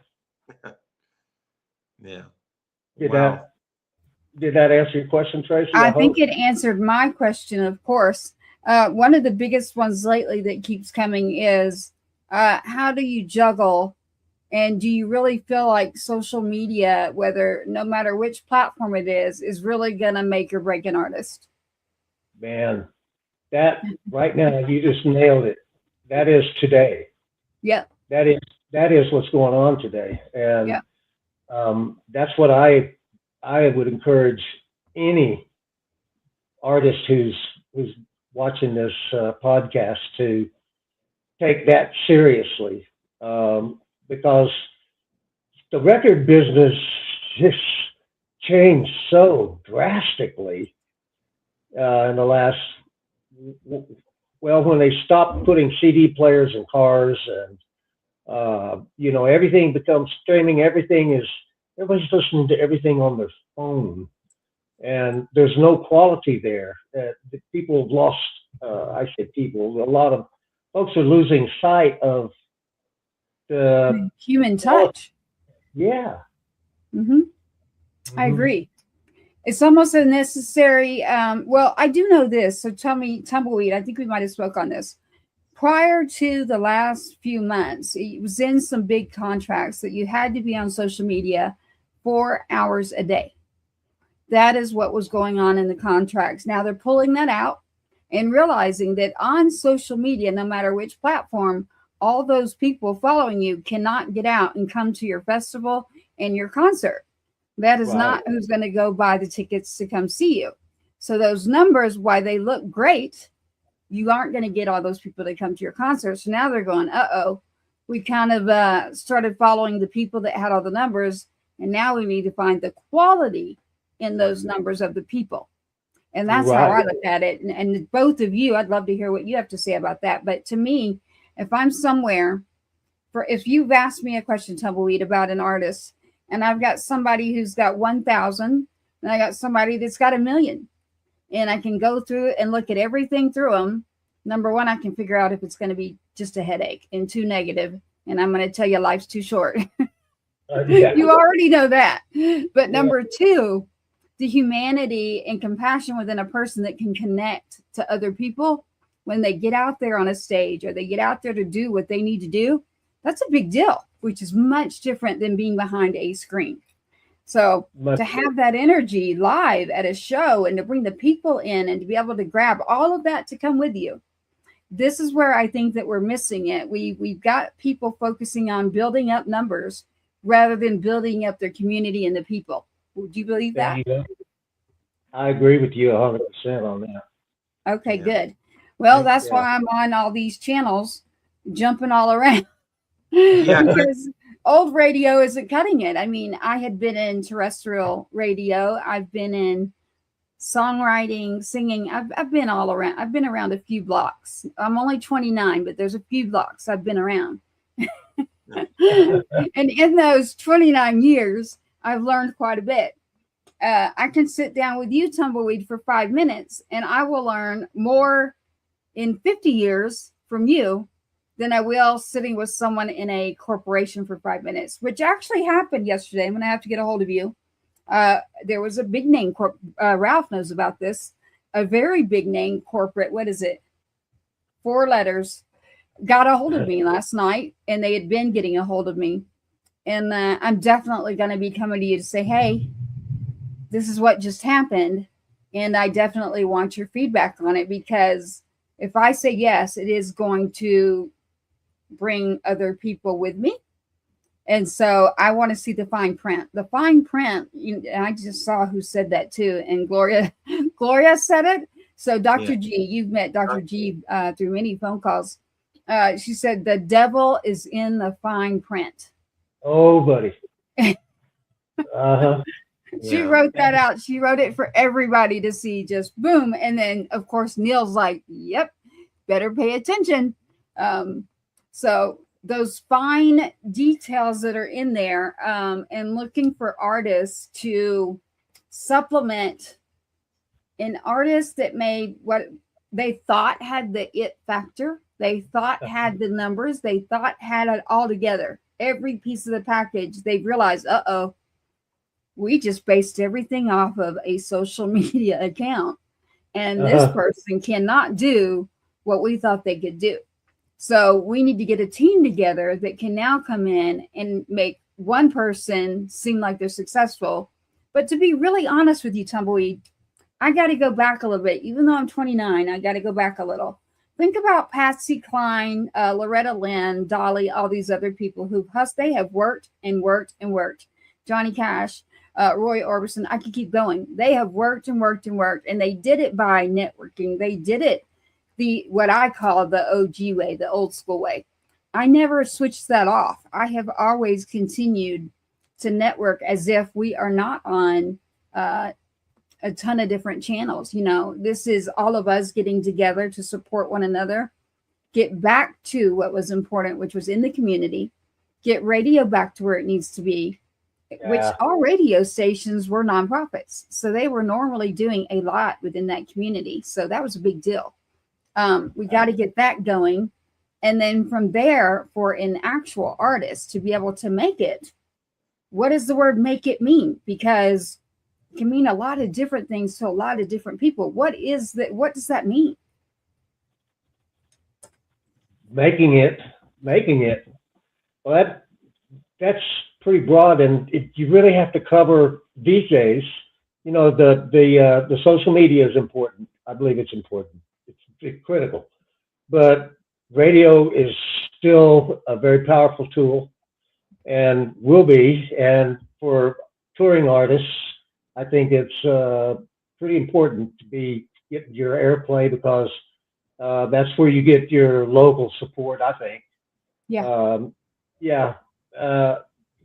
Yeah. Did that answer your question, Tracy? I think it answered my question, of course. One of the biggest ones lately that keeps coming is, how do you juggle? And do you really feel like social media, no matter which platform it is really going to make or break an artist? Man, That right now, you just nailed it. That is today. Yep. That is what's going on today, and Yep. That's what I would encourage any artist who's watching this podcast to take that seriously, because the record business just changed so drastically in the last, well, when they stopped putting CD players in cars, and everything becomes streaming. Everybody's listening to everything on their phone, and there's no quality there. The people have lost. I say people. A lot of folks are losing sight of the Human touch. yeah. Mm-hmm. I agree. It's almost a necessary. Well, I do know this. So tell me, Tumbleweed, I think we might have spoke on this. Prior to the last few months, it was in some big contracts that you had to be on social media 4 hours a day. That is what was going on in the contracts. Now they're pulling that out and realizing that on social media, no matter which platform, all those people following you cannot get out and come to your festival and your concert. That is not who's going to go buy the tickets to come see you. So those numbers, while they look great, you aren't going to get all those people that come to your concert. So now they're going, we kind of started following the people that had all the numbers. And now we need to find the quality in those numbers of the people. And that's how I look at it. And both of you, I'd love to hear what you have to say about that. But to me, if I'm somewhere, if you've asked me a question, Tumbleweed, about an artist, and I've got somebody who's got 1,000, and I got somebody that's got 1 million, and I can go through and look at everything through them. Number one, I can figure out if it's going to be just a headache, and too negative, and I'm going to tell you life's too short. You already know that. But number two, the humanity and compassion within a person that can connect to other people when they get out there on a stage, or they get out there to do what they need to do, that's a big deal, which is much different than being behind a screen. So to have that energy live at a show, and to bring the people in, and to be able to grab all of that to come with you, this is where I think that we're missing it. We've got people focusing on building up numbers rather than building up their community and the people. Would you believe that? I agree with you 100% on that. Okay, good. Well, that's why I'm on all these channels, jumping all around. Because old radio isn't cutting it. I mean, I had been in terrestrial radio. I've been in songwriting, singing. I've been all around. I've been around a few blocks. I'm only 29, but there's a few blocks I've been around. And in those 29 years, I've learned quite a bit. I can sit down with you, Tumbleweed, for 5 minutes, and I will learn more in 50 years from you than I will sitting with someone in a corporation for 5 minutes, which actually happened yesterday. I'm going to have to get a hold of you. There was a big name, Ralph knows about this, a very big name corporate, what is it? 4 letters, got a hold of me last night, and they had been getting a hold of me. And I'm definitely going to be coming to you to say, hey, this is what just happened. And I definitely want your feedback on it, because if I say yes, it is going to bring other people with me. And so I want to see the fine print. The fine print, I just saw who said that too. And Gloria said it. So Dr. G, you've met Dr. G through many phone calls. She said, the devil is in the fine print. Oh, buddy. She wrote that out. She wrote it for everybody to see, just boom. And then, of course, Neil's like, yep, better pay attention. So those fine details that are in there, and looking for artists to supplement an artist that made what they thought had the it factor. They thought had the numbers. They thought had it all together. Every piece of the package, they realized, we just based everything off of a social media account. And this person cannot do what we thought they could do. So we need to get a team together that can now come in and make one person seem like they're successful. But to be really honest with you, Tumbleweed, I got to go back a little bit. Even though I'm 29, I got to go back a little. Think about Patsy Cline, Loretta Lynn, Dolly, all these other people who they have worked and worked and worked. Johnny Cash, Roy Orbison, I could keep going. They have worked and worked and worked, and they did it by networking. They did it what I call the OG way, the old school way. I never switched that off. I have always continued to network as if we are not on a ton of different channels. You know, this is all of us getting together to support one another, get back to what was important, which was in the community, get radio back to where it needs to be, which all radio stations were nonprofits. So they were normally doing a lot within that community. So that was a big deal. We got to get that going. And then from there, for an actual artist to be able to make it, what does the word make it mean? Because it can mean a lot of different things to a lot of different people. What is that? What does that mean? Making it. Well, that's pretty broad, and you really have to cover these days. You know, the social media is important. I believe it's important. It's critical, but radio is still a very powerful tool, and will be. And for touring artists, I think it's pretty important to get your airplay, because that's where you get your local support, I think. Yeah.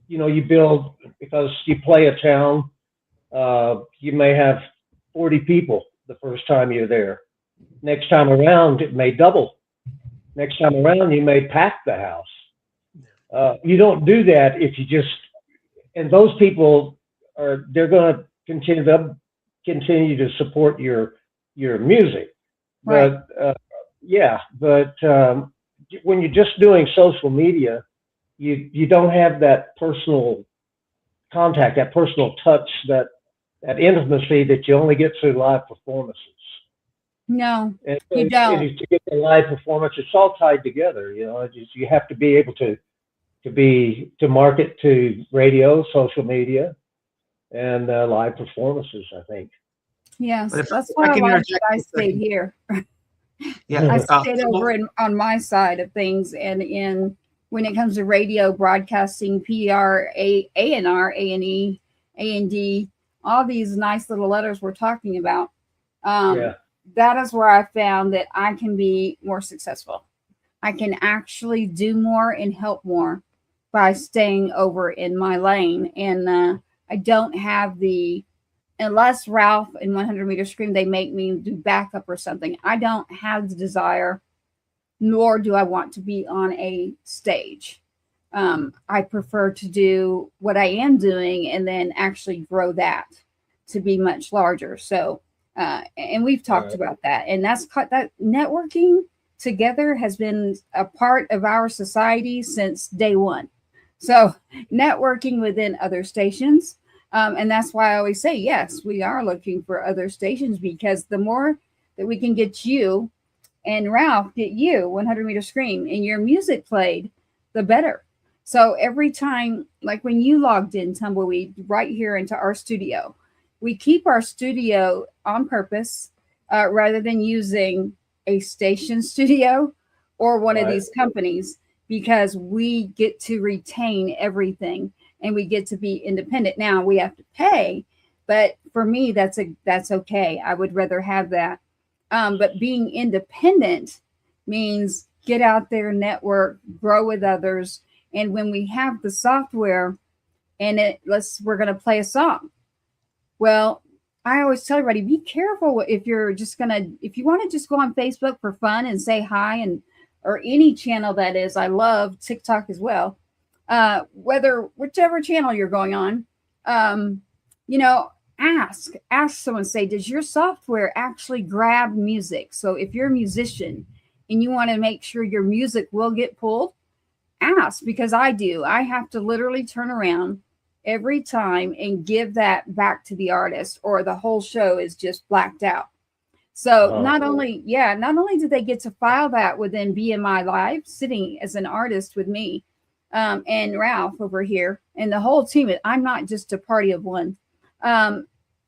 You know, you build, because you play a town, you may have 40 people the first time you're there. Next time around, it may double. Next time around, you may pack the house. You don't do that if you just, and those people they're going to continue to support your music. Right. But when you're just doing social media, you don't have that personal contact, that personal touch, that intimacy that you only get through live performances. No, and you don't. To get the live performance, it's all tied together. You know, you have to be able to market to radio, social media, and live performances, I think. Yes, that's why I stayed here. Yeah, I stayed over on my side of things, and when it comes to radio, broadcasting, PR, A&R, A&E, A&D, all these nice little letters we're talking about. That is where I found that I can be more successful. I can actually do more and help more by staying over in my lane. And I don't have unless Ralph and 100 Meter Scream, they make me do backup or something. I don't have the desire, nor do I want to be on a stage. I prefer to do what I am doing and then actually grow that to be much larger. So, and we've talked about that, and that networking together has been a part of our society since day one. So networking within other stations. And that's why I always say, yes, we are looking for other stations, because the more that we can get you and Ralph, get you 100 Meter Scream and your music played, the better. So every time, like when you logged in Tumbleweed right here into our studio, we keep our studio on purpose rather than using a station studio or one of these companies, because we get to retain everything and we get to be independent. Now we have to pay, but for me, that's okay. I would rather have that. But being independent means get out there, network, grow with others. And when we have the software and we're going to play a song. Well, I always tell everybody, be careful if you want to just go on Facebook for fun and say hi, or any channel that is. I love TikTok as well. Whichever channel you're going on, ask someone, say, does your software actually grab music? So if you're a musician and you want to make sure your music will get pulled, ask, because I do. I have to literally turn around every time and give that back to the artist, or the whole show is just blacked out. So not only do they get to file that within BMI Live, sitting as an artist with me, and Ralph over here and the whole team, I'm not just a party of one.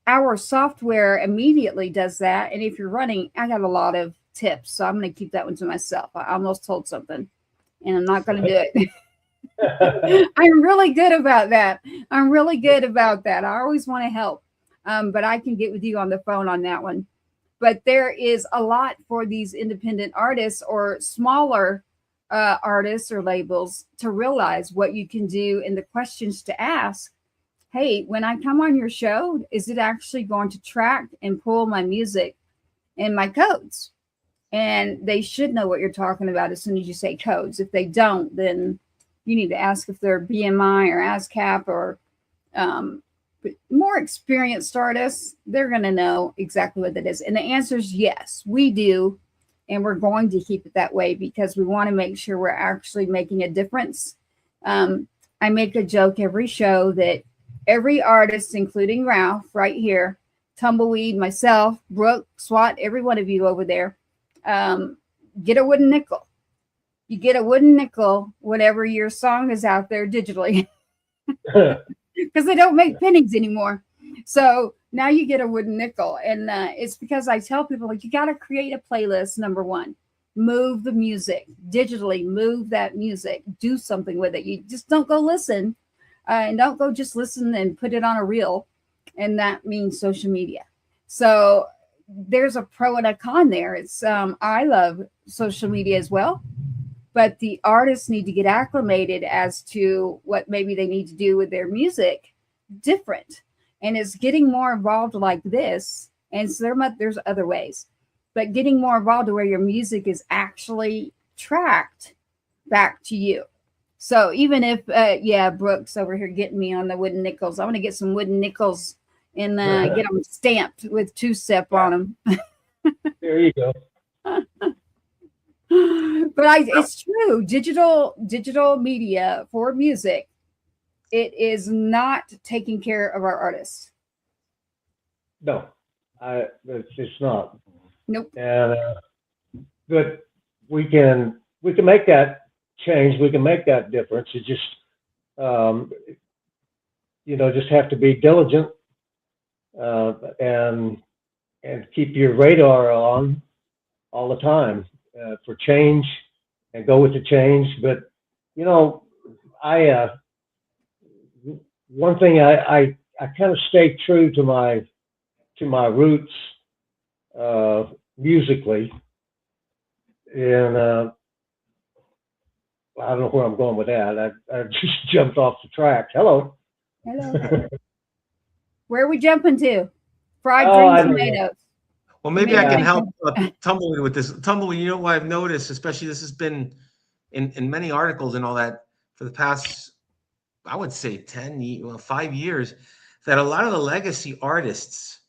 our software immediately does that. And if you're running, I got a lot of tips, so I'm going to keep that one to myself. I almost told something, and I'm not going to do it. I'm really good about that. I'm really good about that. I always want to help, but I can get with you on the phone on that one. But there is a lot for these independent artists or smaller artists or labels to realize what you can do and the questions to ask. Hey, when I come on your show, is it actually going to track and pull my music and my codes? And they should know what you're talking about as soon as you say codes. If they don't, then you need to ask if they're BMI or ASCAP or more experienced artists. They're going to know exactly what that is. And the answer is yes, we do. And we're going to keep it that way because we want to make sure we're actually making a difference. I make a joke every show that every artist, including Ralph right here, Tumbleweed, myself, Brooke, SWAT, every one of you over there, get a wooden nickel. You get a wooden nickel whenever your song is out there digitally because they don't make pennies anymore. So now you get a wooden nickel. And it's because I tell people, like, you got to create a playlist, number one. Move the music digitally, move that music, do something with it. You just don't go listen and don't go just listen and put it on a reel. And that means social media. So there's a pro and a con there. It's I love social media as well, but the artists need to get acclimated as to what maybe they need to do with their music different. And it's getting more involved like this. And so there's other ways, but getting more involved to where your music is actually tracked back to you. So even if, yeah, Brooks over here getting me on the wooden nickels, I'm going to get some wooden nickels and get them stamped with 2-step on them. There you go. But it's true. Digital media for music, it is not taking care of our artists. No, it's not. Nope. And but we can make that change. We can make that difference. It just just have to be diligent and keep your radar on all the time for change and go with the change. But one thing I kind of stay true to my roots musically, and I don't know where I'm going with that. I just jumped off the track. Hello. Where are we jumping to? Fried green tomatoes. Well, maybe I can help Tumbleweed with this. Tumbleweed, you know what I've noticed, especially this has been in many articles and all that for the past, I would say 5 years, that a lot of the legacy artists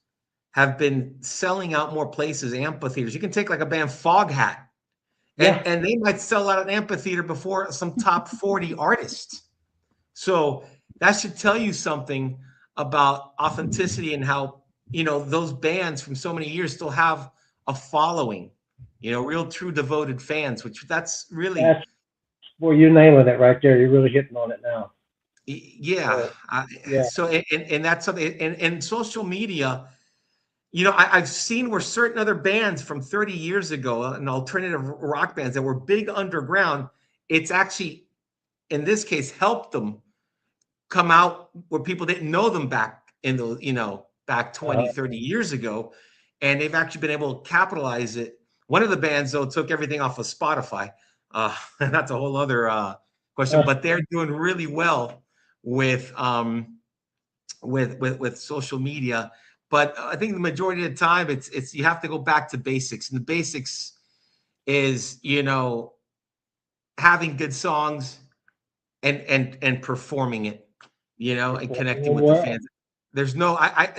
have been selling out more places, amphitheaters. You can take like a band Foghat, and they might sell out an amphitheater before some top 40 artists. So that should tell you something about authenticity and how, those bands from so many years still have a following, real true devoted fans, which that's really. Well, you're nailing it right there. You're really hitting on it now. Yeah. So, and that's something, and social media, I've seen where certain other bands from 30 years ago, and alternative rock bands that were big underground, it's actually, in this case, helped them come out where people didn't know them back in the, back 20, 30 years ago. And they've actually been able to capitalize it. One of the bands, though, took everything off of Spotify. And that's a whole other question, but they're doing really well with social media. But I think the majority of the time, it's you have to go back to basics, and the basics is having good songs and performing it, and connecting with the fans. There's no I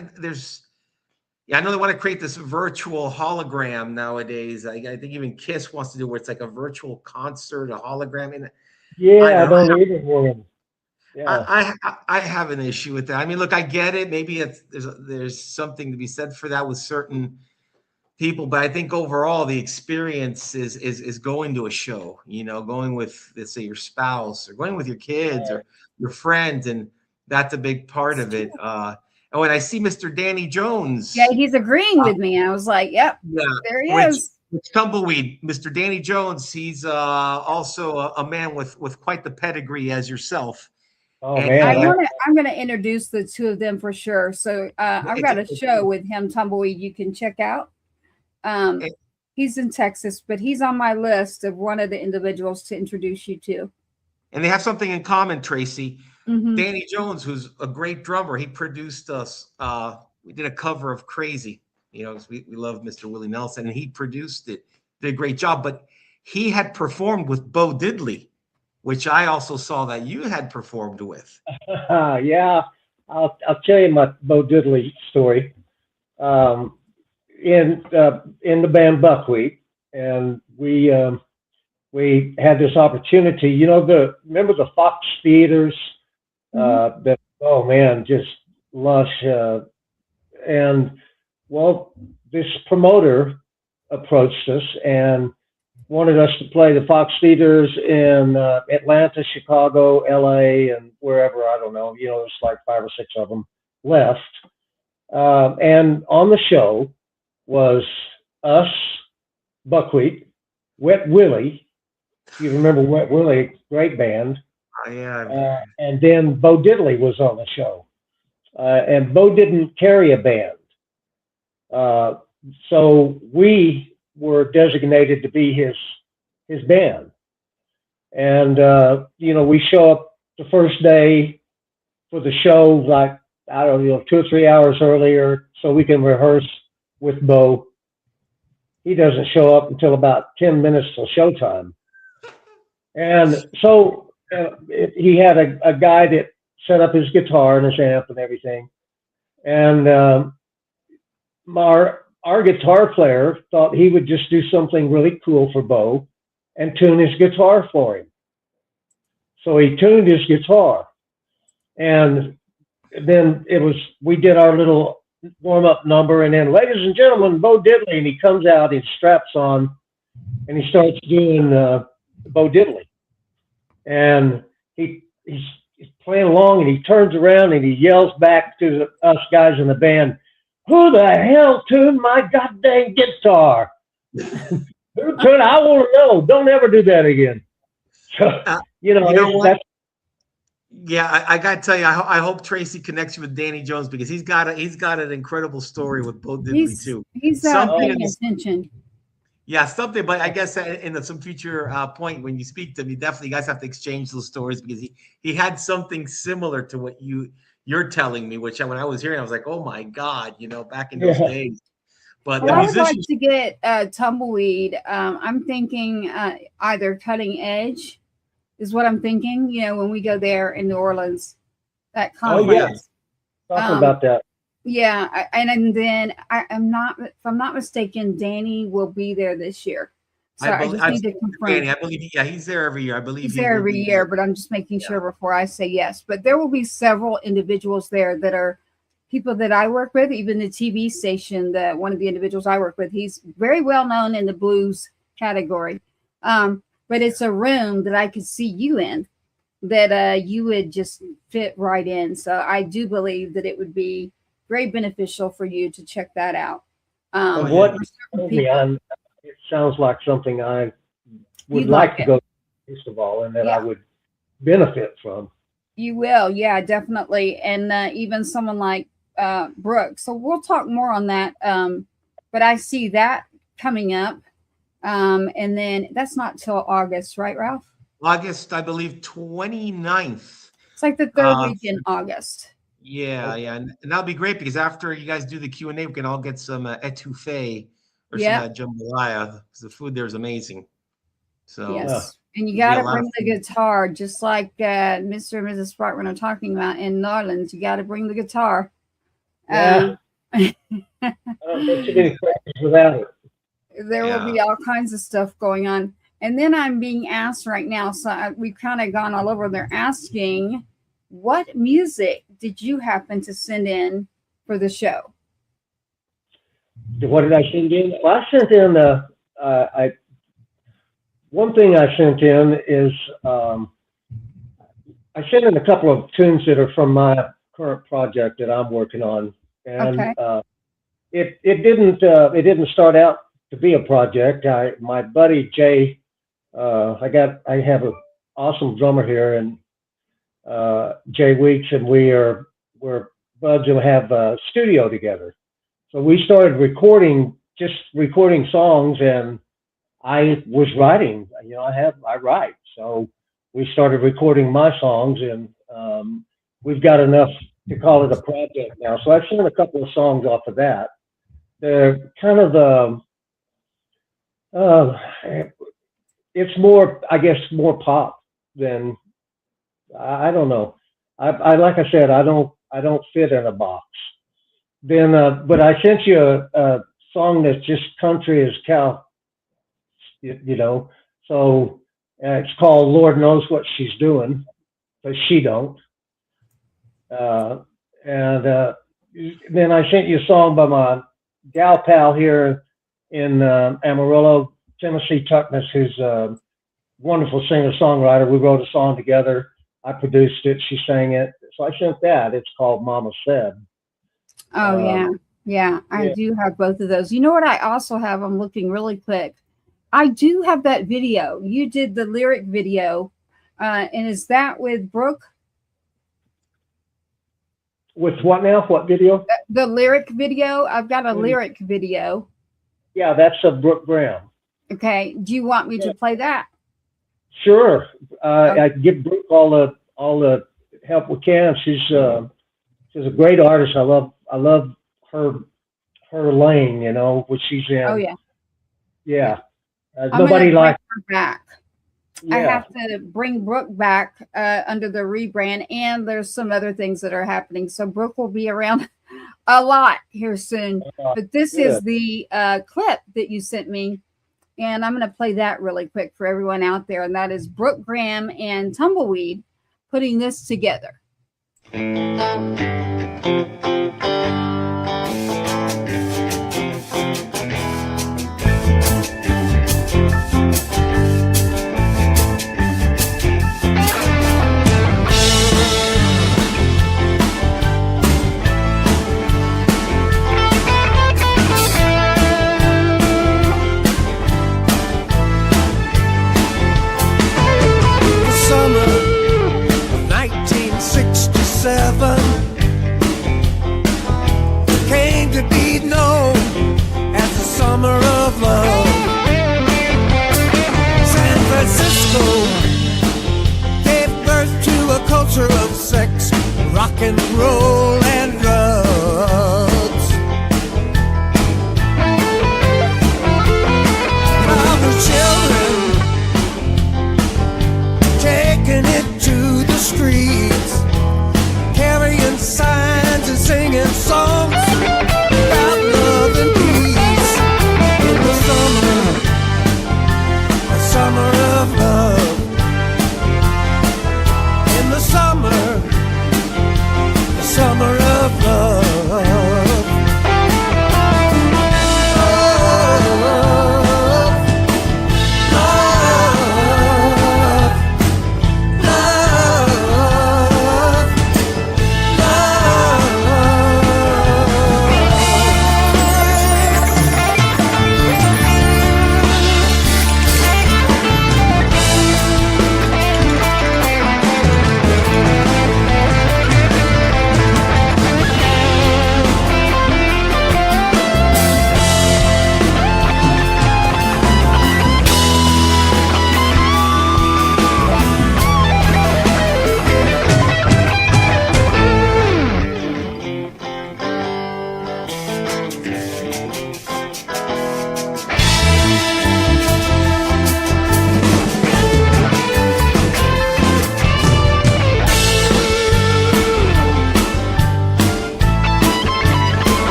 know they want to create this virtual hologram nowadays. I think even Kiss wants to do where it's like a virtual concert, a hologram. And I don't either one. Yeah. I have an issue with that. I mean, look, I get it. Maybe there's something to be said for that with certain people, but I think overall the experience is going to a show, going with, let's say, your spouse or going with your kids or your friends, and that's a big part of it. Oh, and I see Mr. Danny Jones. Yeah, he's agreeing with me. I was like, yep, Yeah, there he which, is. which Tumbleweed, Mr. Danny Jones. He's also a man with quite the pedigree as yourself. Oh And man, I'm gonna introduce the two of them for sure. So I've got a show with him, Tumbleweed, you can check out. it- He's in Texas, but he's on my list of one of the individuals to introduce you to. and they have something in common, Tracy. Mhm. Danny Jones, who's a great drummer, he produced us. We did a cover of "Crazy." You know, 'cause we love Mr. Willie Nelson, and he produced it. Did a great job. But he had performed with Bo Diddley, which I also saw that you had performed with. yeah. I'll tell you my Bo Diddley story. In the band Buckwheat, and we had this opportunity. You know, remember the Fox Theaters? That, oh man, just lush. And well, this promoter approached us and wanted us to play the Fox Theaters in Atlanta, Chicago, LA, and wherever, I don't know. You know, there's like 5 or 6 of them left. And on the show was us, Buckwheat, Wet Willie. If you remember Wet Willie, great band. Yeah. And then Bo Diddley was on the show. And Bo didn't carry a band. So we were designated to be his band. And, you know, we show up the first day for the show, like, I don't know, 2 or 3 hours earlier so we can rehearse with Bo. He doesn't show up until about 10 minutes till showtime. And so he had a guy that set up his guitar and his amp and everything. And our guitar player thought he would just do something really cool for Bo and tune his guitar for him. So he tuned his guitar. And then we did our little warm-up number, and then, ladies and gentlemen, Bo Diddley, and he comes out, he straps on, and he starts doing Bo Diddley. And he's playing along, and he turns around, and he yells back to us guys in the band, "Who the hell tuned my goddamn guitar? Who tuned? I want to know. Don't ever do that again." So, that's. Yeah, I got to tell you, I hope Tracy connects you with Danny Jones, because he's got an incredible story with Bo Diddley too. He's paying attention. Yeah, something. But I guess in some future point when you speak to him, you guys have to exchange those stories, because he had something similar to what you're telling me, which when I was hearing, I was like, oh my God, back in those days. But well, I would like to get Tumbleweed. I'm thinking either Cutting Edge is what I'm thinking, when we go there in New Orleans, that conference. Oh, yeah. Talking about that. Yeah. And then if I'm not mistaken, Danny will be there this year. So I just need to confirm. Danny, I believe, he's there every year. I believe he's there every year, but I'm just making sure before I say yes. But there will be several individuals there that are people that I work with, even the TV station, one of the individuals I work with, he's very well known in the blues category. But it's a room that I could see you in, that you would just fit right in. So I do believe that it would be very beneficial for you to check that out. It sounds like something I would like to go to, first of all, and that I would benefit from. You will, yeah, definitely. And even someone like Brooke. So we'll talk more on that. But I see that coming up. And then that's not till August, right, Ralph? August, I believe, 29th. It's like the third week in August. Yeah, and that'll be great, because after you guys do the Q&A, we can all get some etouffee or some jambalaya, because the food there is amazing. So yes, and you got to bring the guitar, just like Mr. and Mrs. Sparkman are talking about in New Orleans. You got to bring the guitar. Yeah. I don't get too many questions without it. There will be all kinds of stuff going on. And then I'm being asked right now, so we've kind of gone all over. They're asking, what music did you happen to send in for the show? What did I send in? Well, I sent in, one thing I sent in is, I sent in a couple of tunes that are from my current project that I'm working on, and Okay. it didn't start out to be a project. My buddy Jay, I have an awesome drummer here, and Jay Weeks, and we're buds and have a studio together. So we started just recording songs, and I was writing. I write. So we started recording my songs, and we've got enough to call it a project now. So I've seen a couple of songs off of that. They're kind of it's more, I guess, more pop than, I don't know. I like I said, I don't fit in a box. Then, but I sent you a song that's just country as cow, So it's called "Lord Knows What She's Doing," but she don't. And then I sent you a song by my gal pal here in Amarillo, Tennessee, Tuckness, who's a wonderful singer-songwriter. We wrote a song together. I produced it. She sang it. So I sent that. It's called "Mama Said." Oh, yeah. Yeah, I yeah. do have both of those. You know what I also have? I'm looking really quick. I do have that video. You did the lyric video. And is that with Brooke? With what now? What video? The lyric video? I've got a lyric video. Yeah, that's a Brooke Graham. Okay. Do you want me to play that? Sure. I give Brooke all the help we can. She's a great artist. I love her lane, what she's in. Oh, yeah. Yeah. I'm Nobody gonna like bring her back. yeah. I have to bring Brooke back under the rebrand, and there's some other things that are happening. So Brooke will be around a lot here soon. But this is the clip that you sent me, and I'm going to play that really quick for everyone out there. And that is Brooke Graham and Tumbleweed putting this together. Summer of 1967,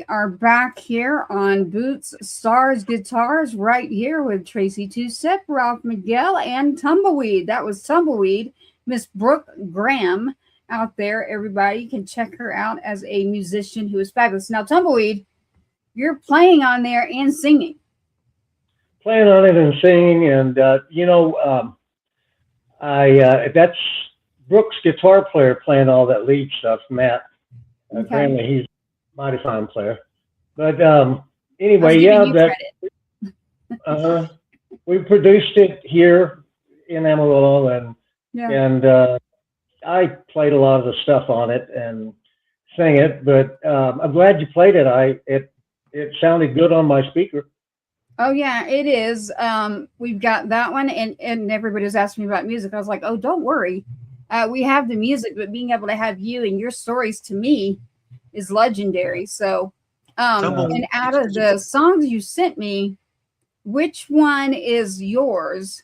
are back here on Boots, Stars, Guitars, right here with Tracy Two-Step, Ralph Miguel, and Tumbleweed. That was Tumbleweed, Miss Brooke Graham out there. Everybody can check her out as a musician who is fabulous. Now, Tumbleweed, you're playing on there and singing. Playing on it and singing, and that's Brooke's guitar player playing all that lead stuff, Matt. Okay. Apparently, he's a mighty fine player. But anyway, we produced it here in Amarillo, and I played a lot of the stuff on it and sang it. But I'm glad you played it. It sounded good on my speaker. Oh yeah, it is. We've got that one, and everybody was asking me about music. I was like, oh, don't worry. We have the music, but being able to have you and your stories to me is legendary. So, and out of the songs you sent me, which one is yours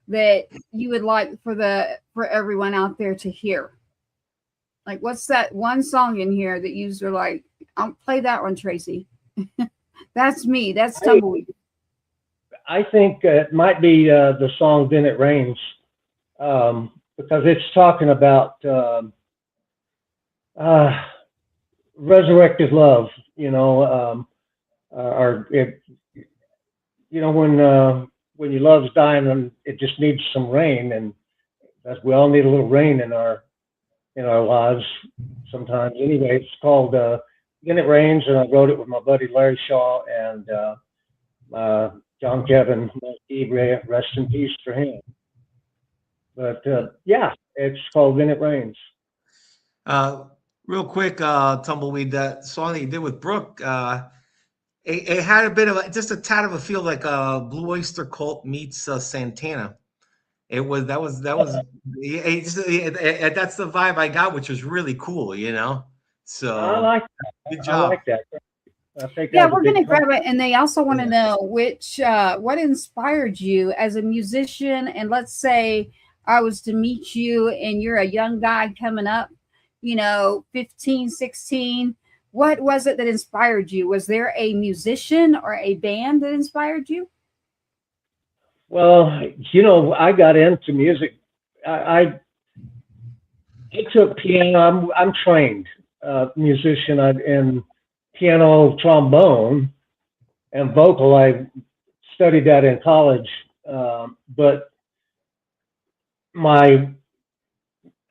that you would like for everyone out there to hear? Like, what's that one song in here that you are like, I'll play that one, Tracy. That's me. That's Tumbleweed. I think it might be the song "Then It Rains," because it's talking about resurrected love. When your love's dying and it just needs some rain, and we all need a little rain in our lives sometimes. Anyway, it's called "Then It Rains," and I wrote it with my buddy Larry Shaw and John Kevin. Rest in peace for him. But it's called "Then It Rains." Real quick, Tumbleweed, that song that you did with Brooke, it had a bit of just a tad of a feel like Blue Oyster Cult meets Santana. That's the vibe I got, which was really cool, So I like that. Good job. I like that. We're going to grab it. And they also want to know what inspired you as a musician. And let's say I was to meet you and you're a young guy coming up, 15, 16. What was it that inspired you? Was there a musician or a band that inspired you? Well, I got into music. I took piano. I'm trained musician in piano, trombone, and vocal. I studied that in college, but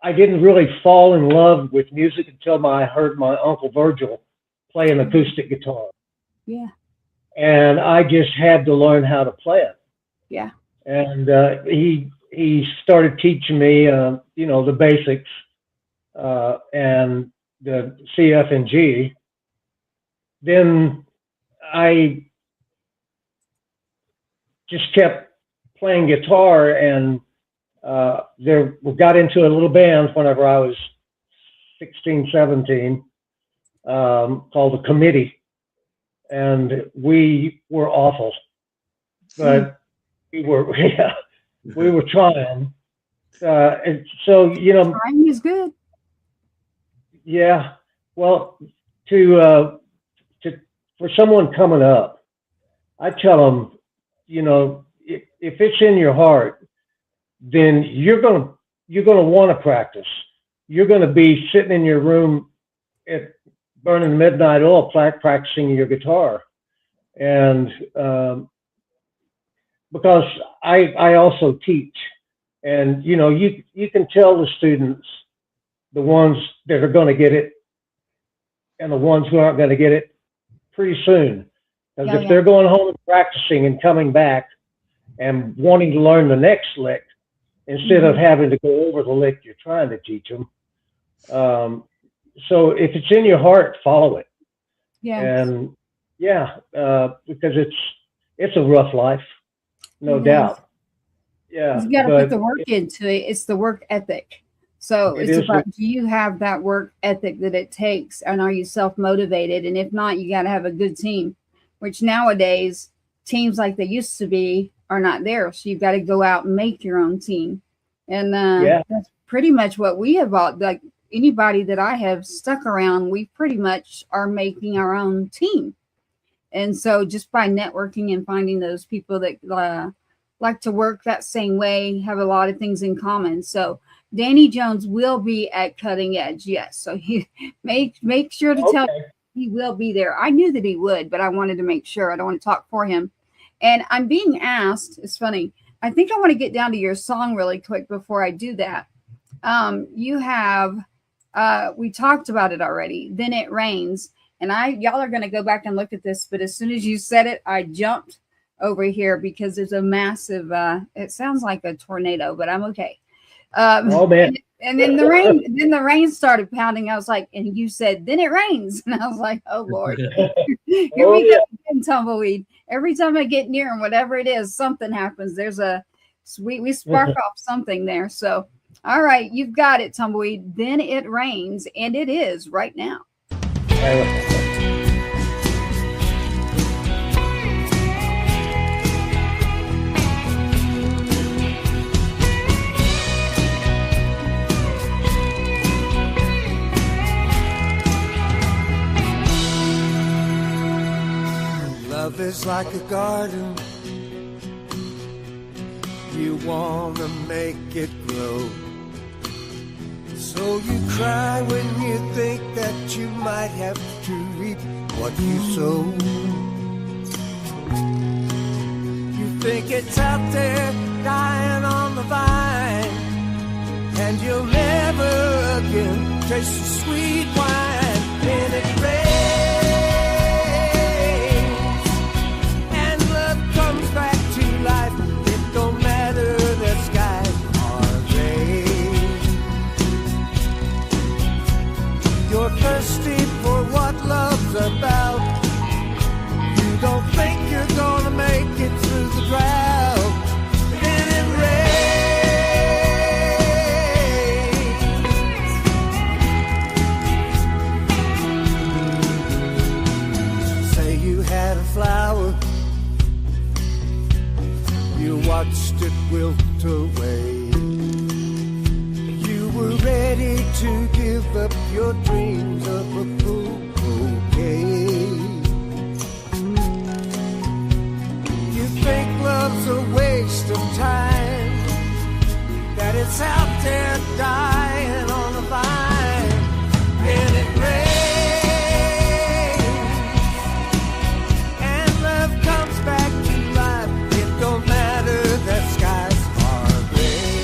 I didn't really fall in love with music until I heard my Uncle Virgil play an acoustic guitar. Yeah. And I just had to learn how to play it. Yeah. And he started teaching me, the basics and the C, F, and G. Then I just kept playing guitar, and we got into a little band whenever I was 16, 17, called The Committee, and we were awful, but we were trying. And so, trying is good. Yeah. Well, for someone coming up, I tell them, if it's in your heart, then you're gonna want to practice. You're gonna be sitting in your room at burning midnight oil, practicing your guitar, and because I also teach, and you can tell the students, the ones that are going to get it and the ones who aren't going to get it pretty soon. Because if they're going home and practicing and coming back and wanting to learn the next lick instead of having to go over the lick you're trying to teach them. So if it's in your heart, follow it. Yeah. And because it's a rough life, no doubt. Yeah. You got to put the work into it. It's the work ethic. So it's about, do you have that work ethic that it takes, and are you self-motivated? And if not, you got to have a good team, which nowadays teams like they used to be are not there. So you've got to go out and make your own team. And that's pretty much what we have all, like, anybody that I have stuck around, we pretty much are making our own team. And so just by networking and finding those people that like to work that same way, have a lot of things in common. So Danny Jones will be at Cutting Edge. Yes. So he make sure to tell you he will be there. I knew that he would, but I wanted to make sure. I don't want to talk for him. And I'm being asked, it's funny. I think I want to get down to your song really quick before I do that. You have, we talked about it already. Then It Rains. And y'all are going to go back and look at this, but as soon as you said it, I jumped over here because there's a massive, it sounds like a tornado, but I'm okay. Oh man. And then the rain started pounding. I was like, and you said, then it rains. And I was like, oh Lord, here we go again, Tumbleweed. Every time I get near him, whatever it is, something happens. We spark off something there. So, all right, you've got it, Tumbleweed. Then It Rains, and it is right now. Love is like a garden. You wanna make it grow. So you cry when you think that you might have to reap what you sow. You think it's out there dying on the vine, and you'll never again taste the sweet wine. Then it rains, and love comes back to life. It don't matter the skies are gray. You're thirsty for what love's about. You don't think you're gonna make it through the drought. Then it rains. Say you had a flower, you watched it wilt away. You were ready to give up your dreams of a full bouquet. You think love's a waste of time, that it's out there dying on the vine. Then it rains, and love comes back to life. It don't matter that skies are gray.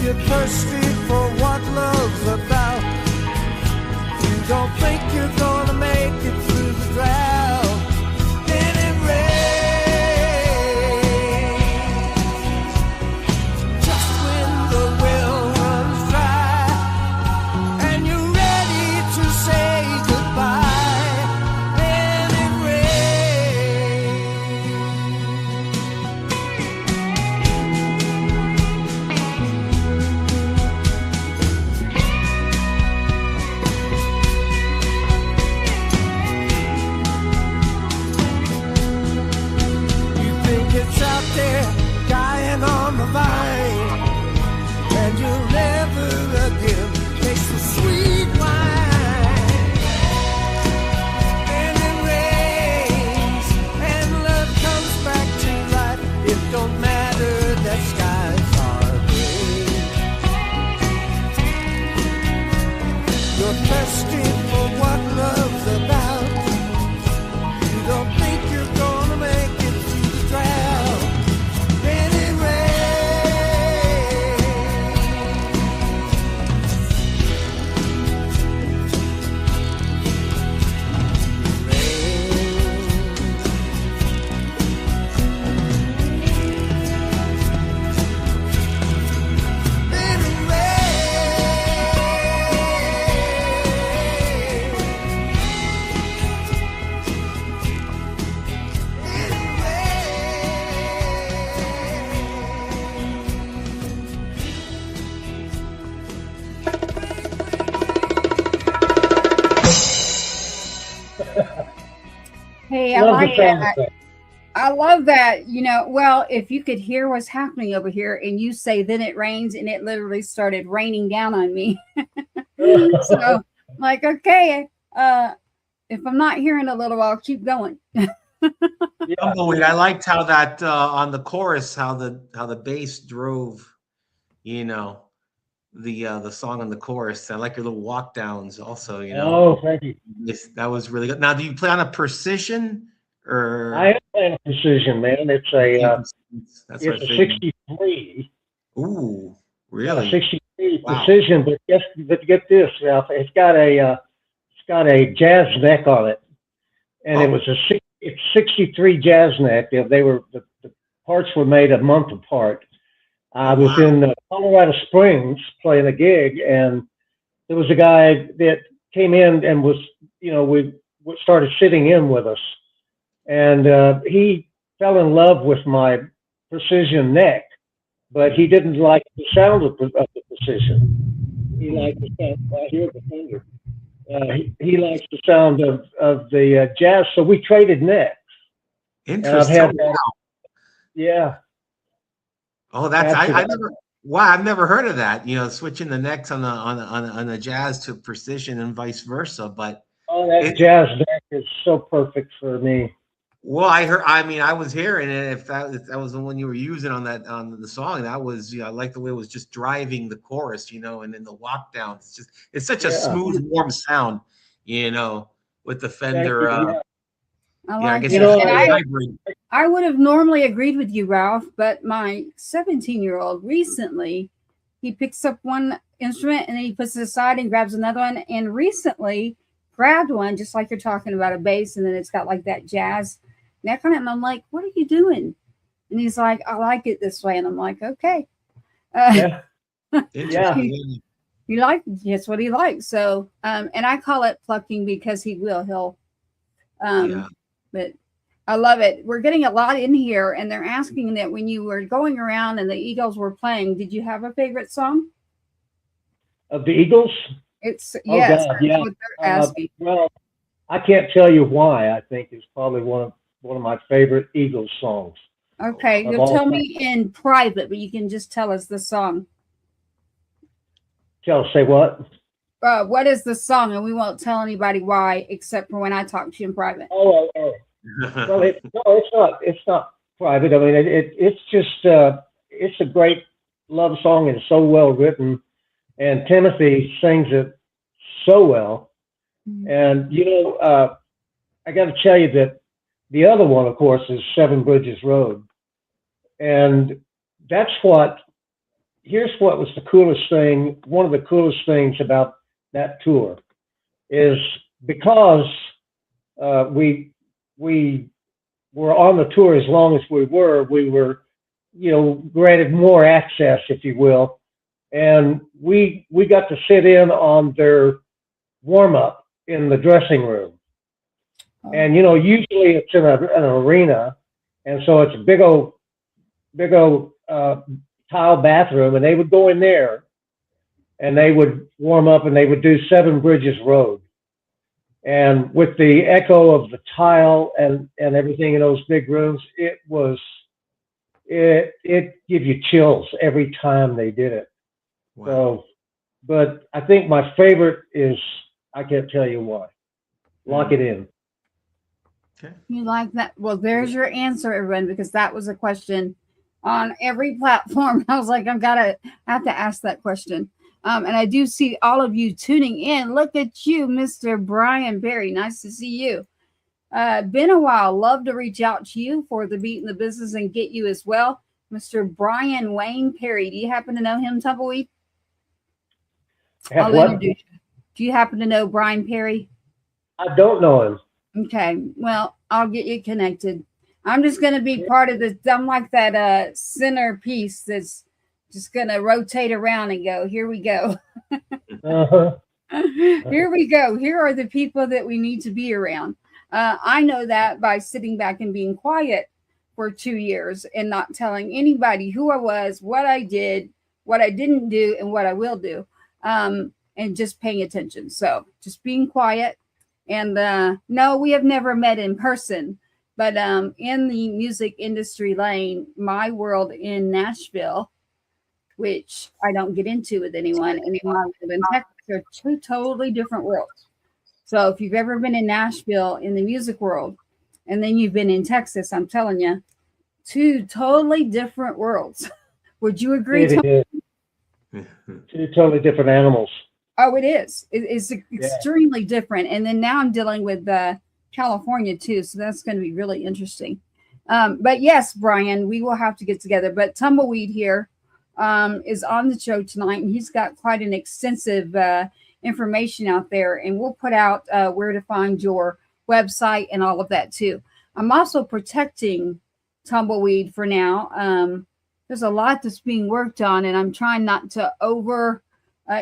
You're thirsty for what love's about. You don't think you're gonna make it through the drought. Then it rains, just when the well runs dry, and you're ready to say goodbye. Then it rains. You think it's out there dying on the vine, and you'll never again taste the sweet wine. And it rains, and love comes back to life. It don't matter that skies are gray. You're thirsty for what love's about. You don't think you're gonna make it through the drought. Then it Hey, I Love like the sound that. effect. I love that. Well, if you could hear what's happening over here and you say, then it rains, and it literally started raining down on me. So, like, okay, if I'm not hearing a little, I'll keep going. Tumbleweed, I liked how that on the chorus, how the bass drove, you know, the song on the chorus. I like your little walk downs also, Oh, thank you. That was really good. Now, do you play on a precision or I am playing a precision, man. It's that's what I a figured. 63. Ooh, Yeah, really? 63 Wow. precision, but get this, Ralph. It's got a jazz neck on it, and Oh, it's 63 jazz neck. They were the parts were made a month apart. I was wow. in Colorado Springs playing a gig, and there was a guy that came in and was, we started sitting in with us, and he fell in love with my precision neck, but he didn't like the sound of the precision. He liked the sound. I hear the finger. He likes the sound of the jazz, so we traded necks, and I've Interesting. had that. Yeah, Oh, that's after I that. never wow, I've never heard of that. Switching the necks on the jazz to precision and vice versa. But Oh, that it jazz neck is so perfect for me. well, I heard. I mean, I was hearing it. If that was the one you were using on the song, that was I like the way it was just driving the chorus, and then the walk down. It's such a Yeah, smooth, warm sound, with the thank Fender. you. Yeah, I I like guess you it. you know, And had a I, hybrid. I would have normally agreed with you, Ralph, but my 17-year-old recently, he picks up one instrument and then he puts it aside and grabs another one. And recently grabbed one, just like you're talking about a bass, and then it's got like that jazz neck on it. And I'm like, what are you doing? And he's like, I like it this way. And I'm like, okay. yeah, yeah. Interesting. He like it's what he likes. So, and I call it plucking because he'll, Yeah. but I love it. We're getting a lot in here, and they're asking that when you were going around and the Eagles were playing, did you have a favorite song? Of the Eagles? It's Oh yes, God, that's yeah. what they're asking. Well, I can't tell you why. I think it's probably one of my favorite Eagles songs Okay, of you'll all tell time. me in private, but you can just tell us the song. Say what? What is the song? And we won't tell anybody why, except for when I talk to you in private. Oh. Well, no, it's not. It's not private. I mean, it's just it's a great love song and so well written. And Timothy sings it so well. And I got to tell you that the other one, of course, is Seven Bridges Road. And that's here's what was the coolest thing. One of the coolest things about that tour is because we were on the tour as long as we were granted more access, if you will. And we got to sit in on their warm up in the dressing room. And usually it's in an arena, and so it's a big old tile bathroom, and they would go in there, and they would warm up, and they would do Seven Bridges Road, and with the echo of the tile and everything in those big rooms, it give you chills every time they did it. Wow. So, but I think my favorite is I can't tell you why. Lock it in. Okay. You like that? Well, there's your answer, everyone, because that was a question on every platform. I was like, have to ask that question. And I do see all of you tuning in. Look at you, Mr. Brian Berry. Nice to see you. Been a while. Love to reach out to you for the beat in the business and get you as well. Mr. Brian Wayne Perry. Do you happen to know him, Tumbleweed? Have what? Introduce you. Do you happen to know Brian Perry? I don't know him. Okay, well, I'll get you connected. I'm just going to be part of this. I'm like that centerpiece that's just going to rotate around and go, here we go. Uh-huh. Here we go. Here are the people that we need to be around. I know that by sitting back and being quiet for 2 years and not telling anybody who I was, what I did, what I didn't do, and what I will do, and just paying attention. So just being quiet. And no, we have never met in person, But in the music industry lane, my world in Nashville, which I don't get into with anyone, and my world in Texas are two totally different worlds. So if you've ever been in Nashville in the music world, and then you've been in Texas, I'm telling you, two totally different worlds. Would you agree? It is. Two totally different animals. Oh, it is. It's extremely different. And then now I'm dealing with California too, so that's going to be really interesting. But yes, Brian, we will have to get together. But Tumbleweed here is on the show tonight, and he's got quite an extensive information out there, and we'll put out where to find your website and all of that too. I'm also protecting Tumbleweed for now. There's a lot that's being worked on, and I'm trying not to over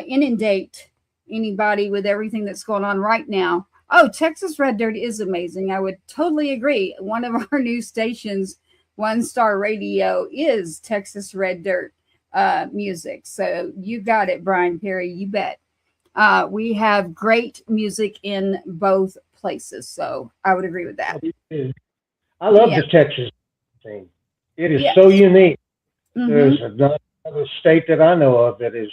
inundate anybody with everything that's going on right now. Oh, Texas Red Dirt is amazing. I would totally agree. One of our new stations, One Star Radio, is Texas Red Dirt music. So you got it, Brian Perry. You bet. We have great music in both places. So I would agree with that. I love the Texas thing. It is so unique. Mm-hmm. There's another state that I know of that is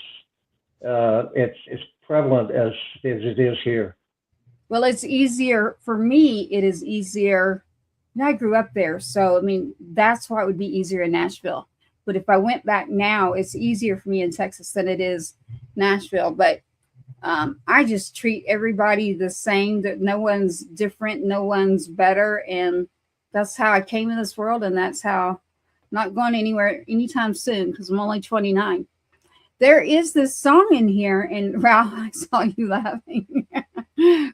it's prevalent as it is here. Well, it's easier for me. It is easier. I grew up there, so I mean that's why it would be easier in Nashville. But if I went back now, it's easier for me in Texas than it is Nashville. But I just treat everybody the same. That no one's different, no one's better, and that's how I came in this world, and that's how. Not going anywhere anytime soon because I'm only 29. There is this song in here, and Ralph, I saw you laughing.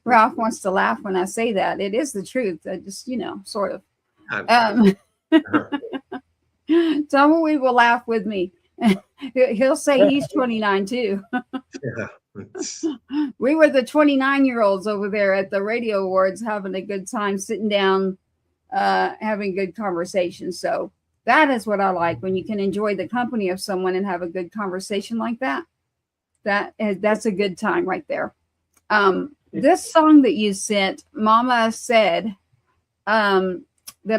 Ralph wants to laugh when I say that. It is the truth. I just, sort of. Tumbleweed will laugh with me. He'll say he's 29 too. We were the 29-year-olds over there at the radio awards having a good time, sitting down, having good conversation. So that is what I like, when you can enjoy the company of someone and have a good conversation like that. That's a good time right there. This song that you sent, Mama said that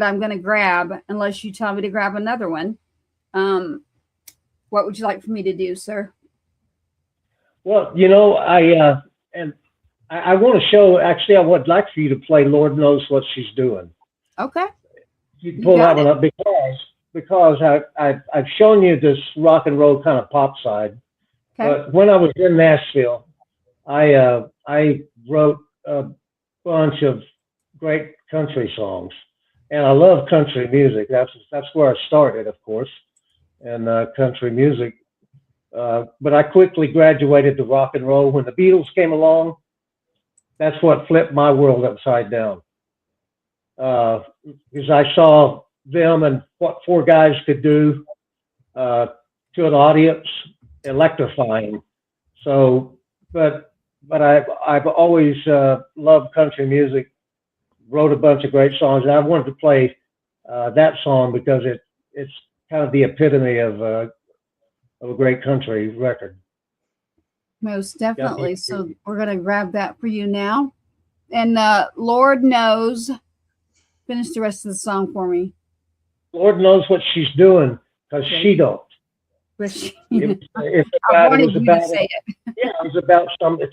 I'm going to grab, unless you tell me to grab another one. What would you like for me to do, sir? Well, I want to show. Actually, I would like for you to play "Lord Knows What She's Doing." Okay. You can pull that one up because I've shown you this rock and roll kind of pop side. Okay. But when I was in Nashville, I wrote a bunch of great country songs, and I love country music. That's where I started, of course, in country music. But I quickly graduated to rock and roll. When the Beatles came along, that's what flipped my world upside down. Because I saw them and what four guys could do to an audience, electrifying. So, but I've always loved country music. Wrote a bunch of great songs, and I wanted to play that song because it's kind of the epitome of a great country record. Most definitely. Yeah. So we're going to grab that for you now. And Lord Knows, finish the rest of the song for me. Lord knows what she's doing because she don't. It's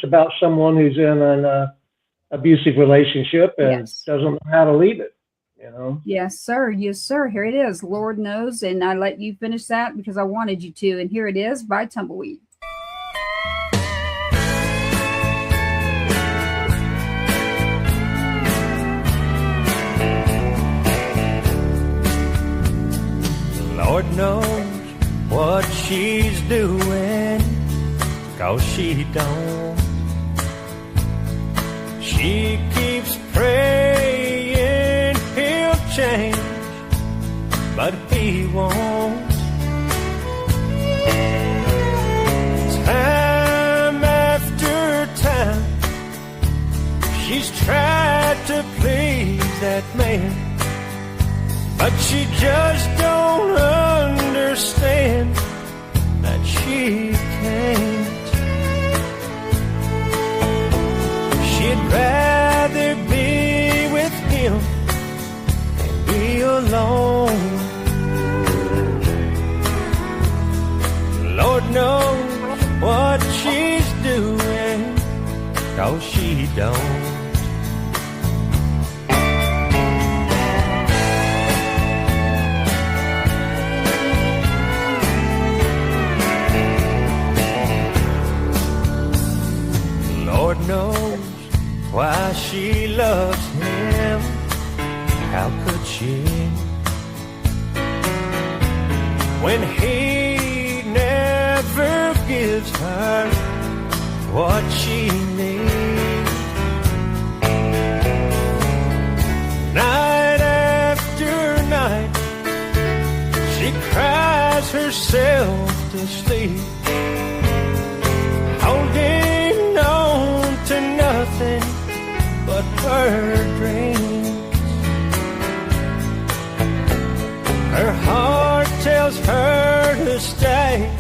about someone who's in an abusive relationship and doesn't know how to leave it. Yes, sir. Yes, sir. Here it is. Lord Knows, and I let you finish that because I wanted you to. And here it is by Tumbleweed. Lord knows what she's doing, 'cause she don't. She keeps praying he'll change, but he won't. Time after time, she's tried to please that man, but she just don't understand that she can't. She'd rather be with him and alone. Lord knows what she's doing, 'cause she don't. Lord knows why she loves him. How could she, when he never gives her what she needs? Night after night, she cries herself to sleep, holding on to nothing but her dreams. Her heart tells her to stay,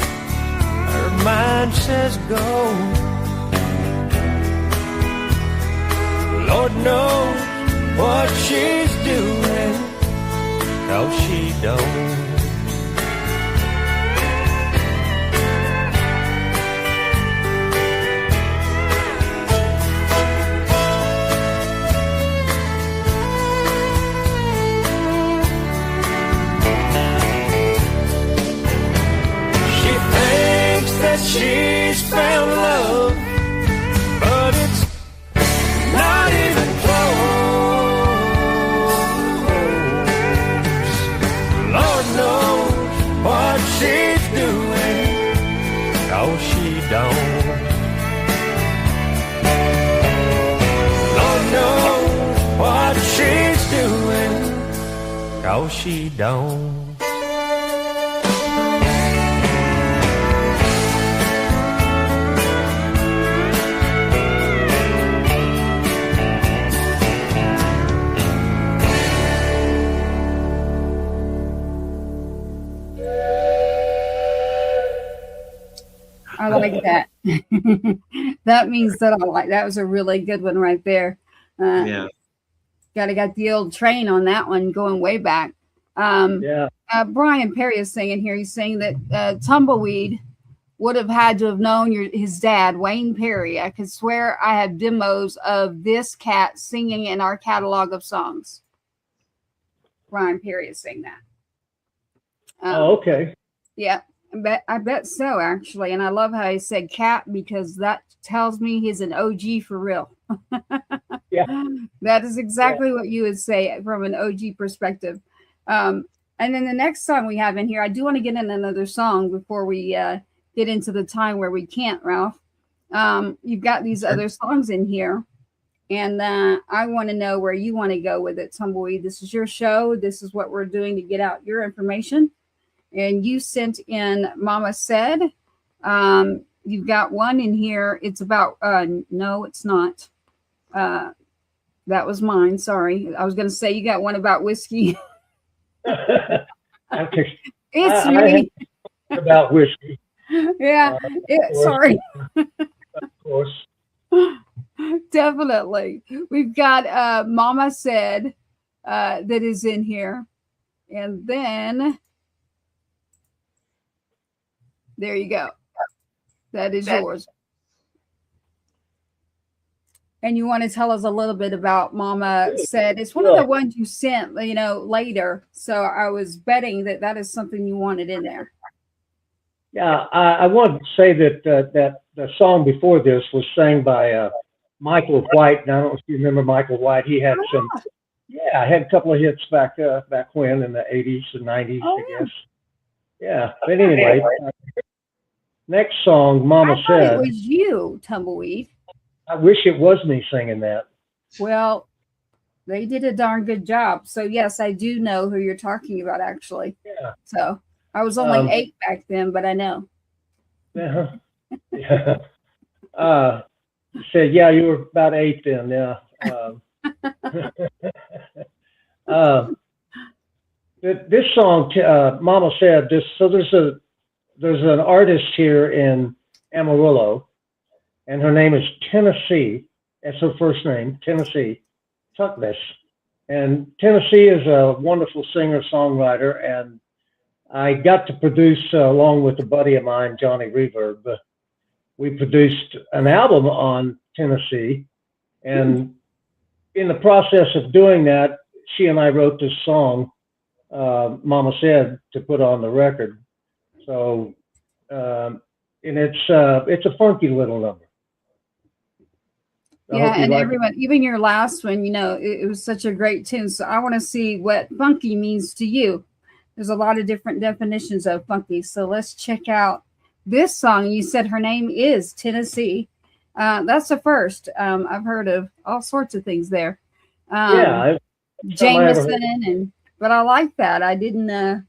her mind says go. Lord knows what she's doing, 'cause she don't. She's found love, but it's not even close. Lord knows what she's doing, 'cause she don't. Lord knows what she's doing, 'cause she don't. I like that. That means that I like that. Was a really good one right there. Yeah. Got the old train on that one going way back. Brian Perry is saying here, he's saying that Tumbleweed would have had to have known his dad, Wayne Perry. I could swear I have demos of this cat singing in our catalog of songs. Brian Perry is saying that. Okay. Yeah. I bet so, actually. And I love how he said cat, because that tells me he's an OG for real. Yeah. That is exactly what you would say from an OG perspective. And then the next song we have in here, I do want to get in another song before we get into the time where we can't, Ralph. You've got these other songs in here. And I want to know where you want to go with it, Tumbleweed. This is your show. This is what we're doing to get out your information. And you sent in Mama Said. You've got one in here. It's about, no, it's not. That was mine. Sorry. I was going to say you got one about whiskey. It's me. About whiskey. Yeah. Sorry. Of course. Definitely. We've got Mama Said that is in here. And then there you go. That is yours. And you want to tell us a little bit about Mama Said. It's one of the ones you sent, later. So I was betting that is something you wanted in there. Yeah, I wanted to say that that the song before this was sang by Michael White. And I don't know if you remember Michael White. He had I had a couple of hits back when in the 80s and 90s, I guess. Yeah, but anyway, next song, Mama Said. It was you, Tumbleweed. I wish it was me singing that. Well, they did a darn good job. So yes, I do know who you're talking about, actually. Yeah. So I was only 8 back then, but I know. Yeah. Yeah. Said, yeah, you were about 8 then. Yeah. This song, Mama Said. So there's an artist here in Amarillo, and her name is Tennessee. That's her first name, Tennessee Tuckness. And Tennessee is a wonderful singer-songwriter, and I got to produce, along with a buddy of mine, Johnny Reverb, we produced an album on Tennessee. And in the process of doing that, she and I wrote this song, Mama Said, to put on the record. So, and it's a funky little number. Yeah, and everyone, even your last one, you know, it was such a great tune. So I want to see what funky means to you. There's a lot of different definitions of funky. So let's check out this song. You said her name is Tennessee. That's the first. I've heard of all sorts of things there. Jameson, but I like that. I didn't.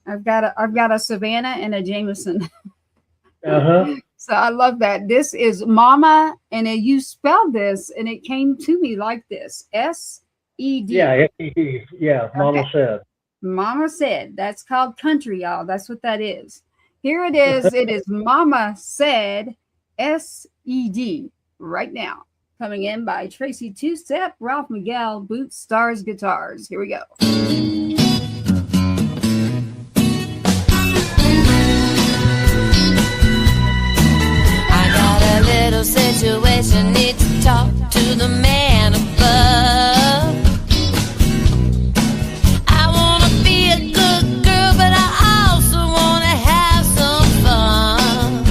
I've got a Savannah and a Jameson. So I love that. This is Mama, and you spelled this, and it came to me like this: S-E-D. Yeah, S-E-D. Yeah, Mama Said. Mama Said. That's called country, y'all. That's what that is. Here it is. It is Mama Said, S-E-D, right now. Coming in by Tracy Two-Step, Ralph Miguel, Boots, Stars, Guitars. Here we go. Little situation, need to talk to the man above. I wanna be a good girl, but I also wanna have some fun.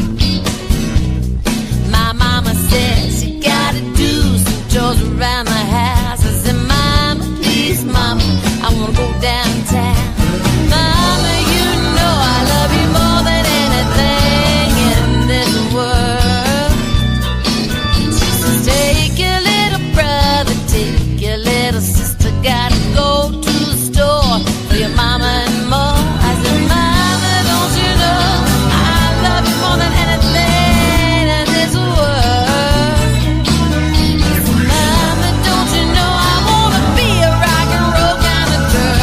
My mama said she gotta do some chores around the house. I said, Mama, please, Mama, I wanna go downtown. Mama, you know I love you more than anything in this world. Take your little brother, take your little sister, gotta go to the store for your mama and more. I said, Mama, don't you know I love you more than anything in this world? I said, Mama, don't you know I wanna be a rock and roll kind of girl.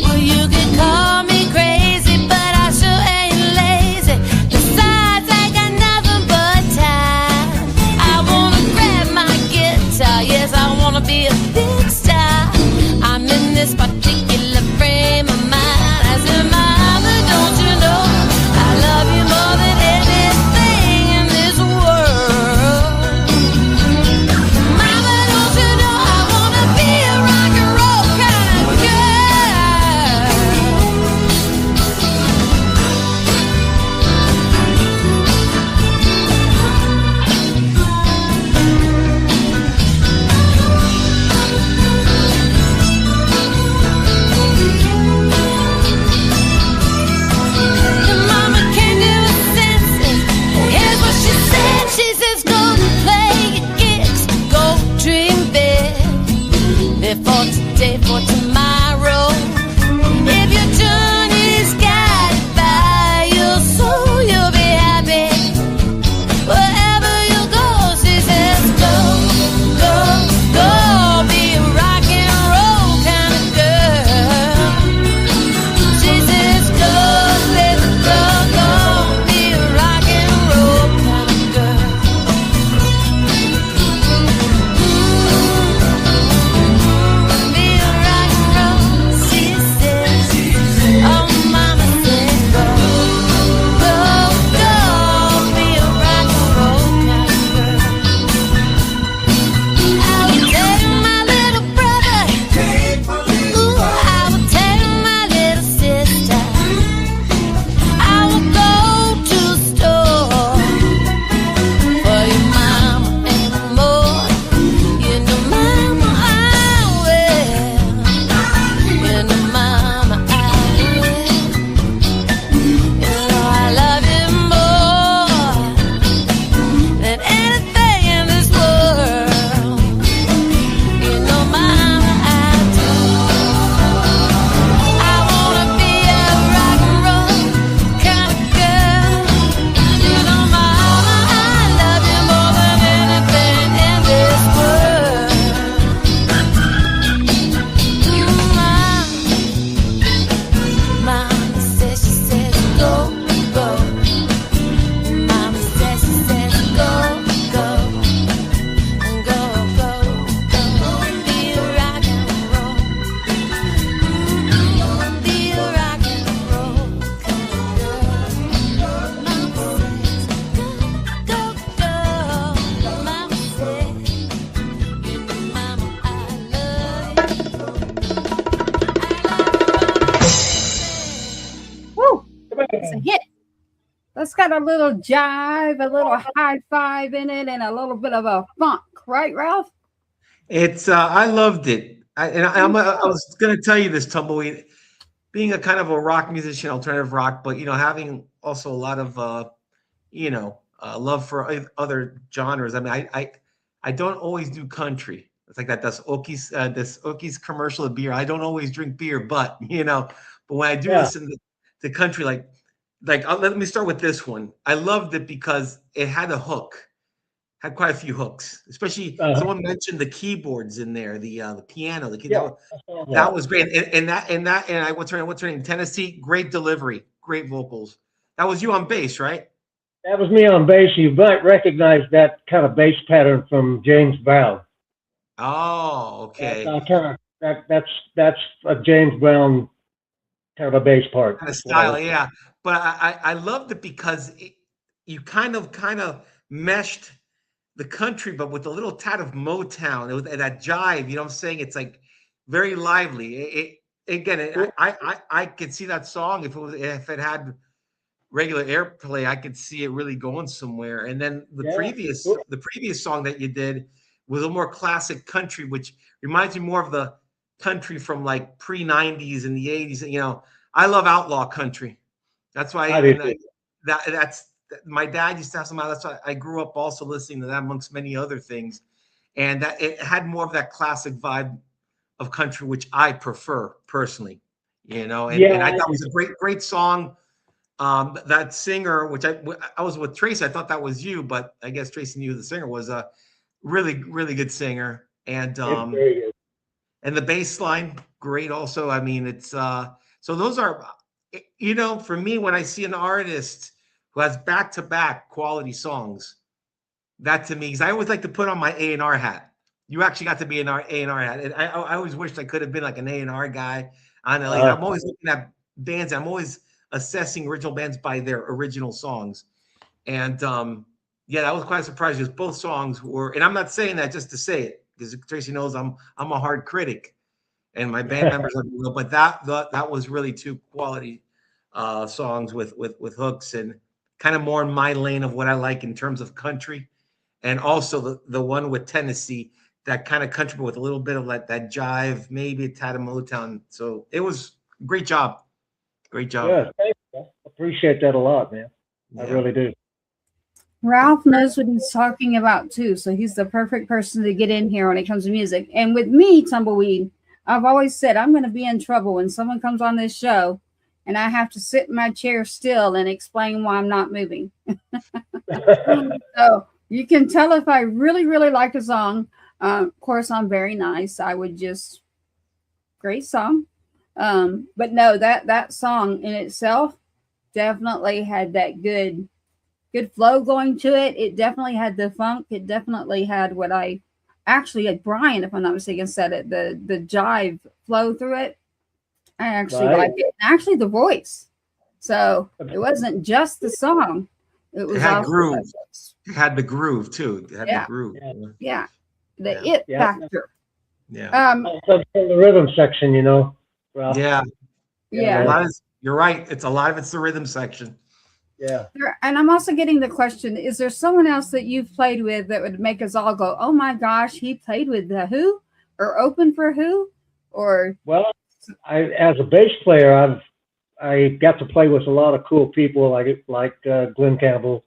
Well, you can call me crazy, yes, I wanna be a big star. I'm in this particular frame of mind. I said, Mama, don't you know I love you more than anything in this world? Mama, don't you know I wanna be a rock and roll kind of She says, go play your gigs, go dream big, before today, for tomorrow. If your journey's guided by your soul, you'll be happy. Wherever you go, she says, go, go, go, be a rock and roll kind of girl. She says, go, let's go, go, be a rock and roll kind of girl. Be a rock and got a little jive, a little high five in it, and a little bit of a funk, right, Ralph? It's I loved it. I was going to tell you this, Tumbleweed, being a kind of a rock musician, alternative rock, but having also a lot of love for other genres. I mean, I don't always do country. It's like that. That's Oki's this Oki's commercial of beer. I don't always drink beer, but but when I do listen to country, let me start with this one. I loved it because it had a hook, had quite a few hooks, especially someone mentioned the keyboards in there, the piano, that was great. And what's her name? Tennessee, great delivery, great vocals. That was you on bass, right? That was me on bass. You might recognize that kind of bass pattern from James Brown. Oh, okay. That's a James Brown kind of a bass part. Kind of style, yeah. But I loved it because you kind of meshed the country, but with a little tad of Motown. It was that jive. You know what I'm saying? It's like very lively. I could see that song if it had regular airplay, I could see it really going somewhere. And then the previous song that you did was a more classic country, which reminds me more of the country from like pre-90s and the 80s. I love outlaw country. That's why that's my dad used to have some. That's why I grew up also listening to that amongst many other things, and that it had more of that classic vibe of country, which I prefer personally. And I thought it was a great song. That singer, which I was with Tracy, I thought that was you, but I guess Tracy knew the singer was a really, really good singer. And and the bass line, great also. I mean, it's so those are, for me, when I see an artist who has back-to-back quality songs, that to me, because I always like to put on my A&R hat. You actually got to be an A&R hat. And I always wished I could have been like an A&R guy. I'm always looking at bands. I'm always assessing original bands by their original songs. And that was quite a surprise because both songs were, and I'm not saying that just to say it, because Tracy knows I'm a hard critic and my band members are, but that was really two quality songs with hooks and kind of more in my lane of what I like in terms of country. And also the one with Tennessee, that kind of country, but with a little bit of like that jive, maybe a tad of Motown. So it was a great job. Great job. Yeah, thanks, man. Appreciate that a lot, man. I really do. Ralph knows what he's talking about too, so he's the perfect person to get in here when it comes to music. And with me, Tumbleweed, I've always said I'm going to be in trouble when someone comes on this show and I have to sit in my chair still and explain why I'm not moving. So you can tell if I really, really like a song. Of course, I'm very nice. I would just, great song. But no, that song in itself definitely had that good flow going to it. It definitely had the funk. It definitely had what I actually had Brian, if I'm not mistaken, said it, the jive flow through it. I actually liked it. And actually the voice. So it wasn't just the song. It had groove. It had the groove too. It had the groove. Yeah. The factor. Yeah. The rhythm section, Well, yeah. You're right. It's a lot of it's the rhythm section. Yeah. And I'm also getting the question, is there someone else that you've played with that would make us all go, oh my gosh, he played with the who or open for who? Or as a bass player, I got to play with a lot of cool people like Glenn Campbell,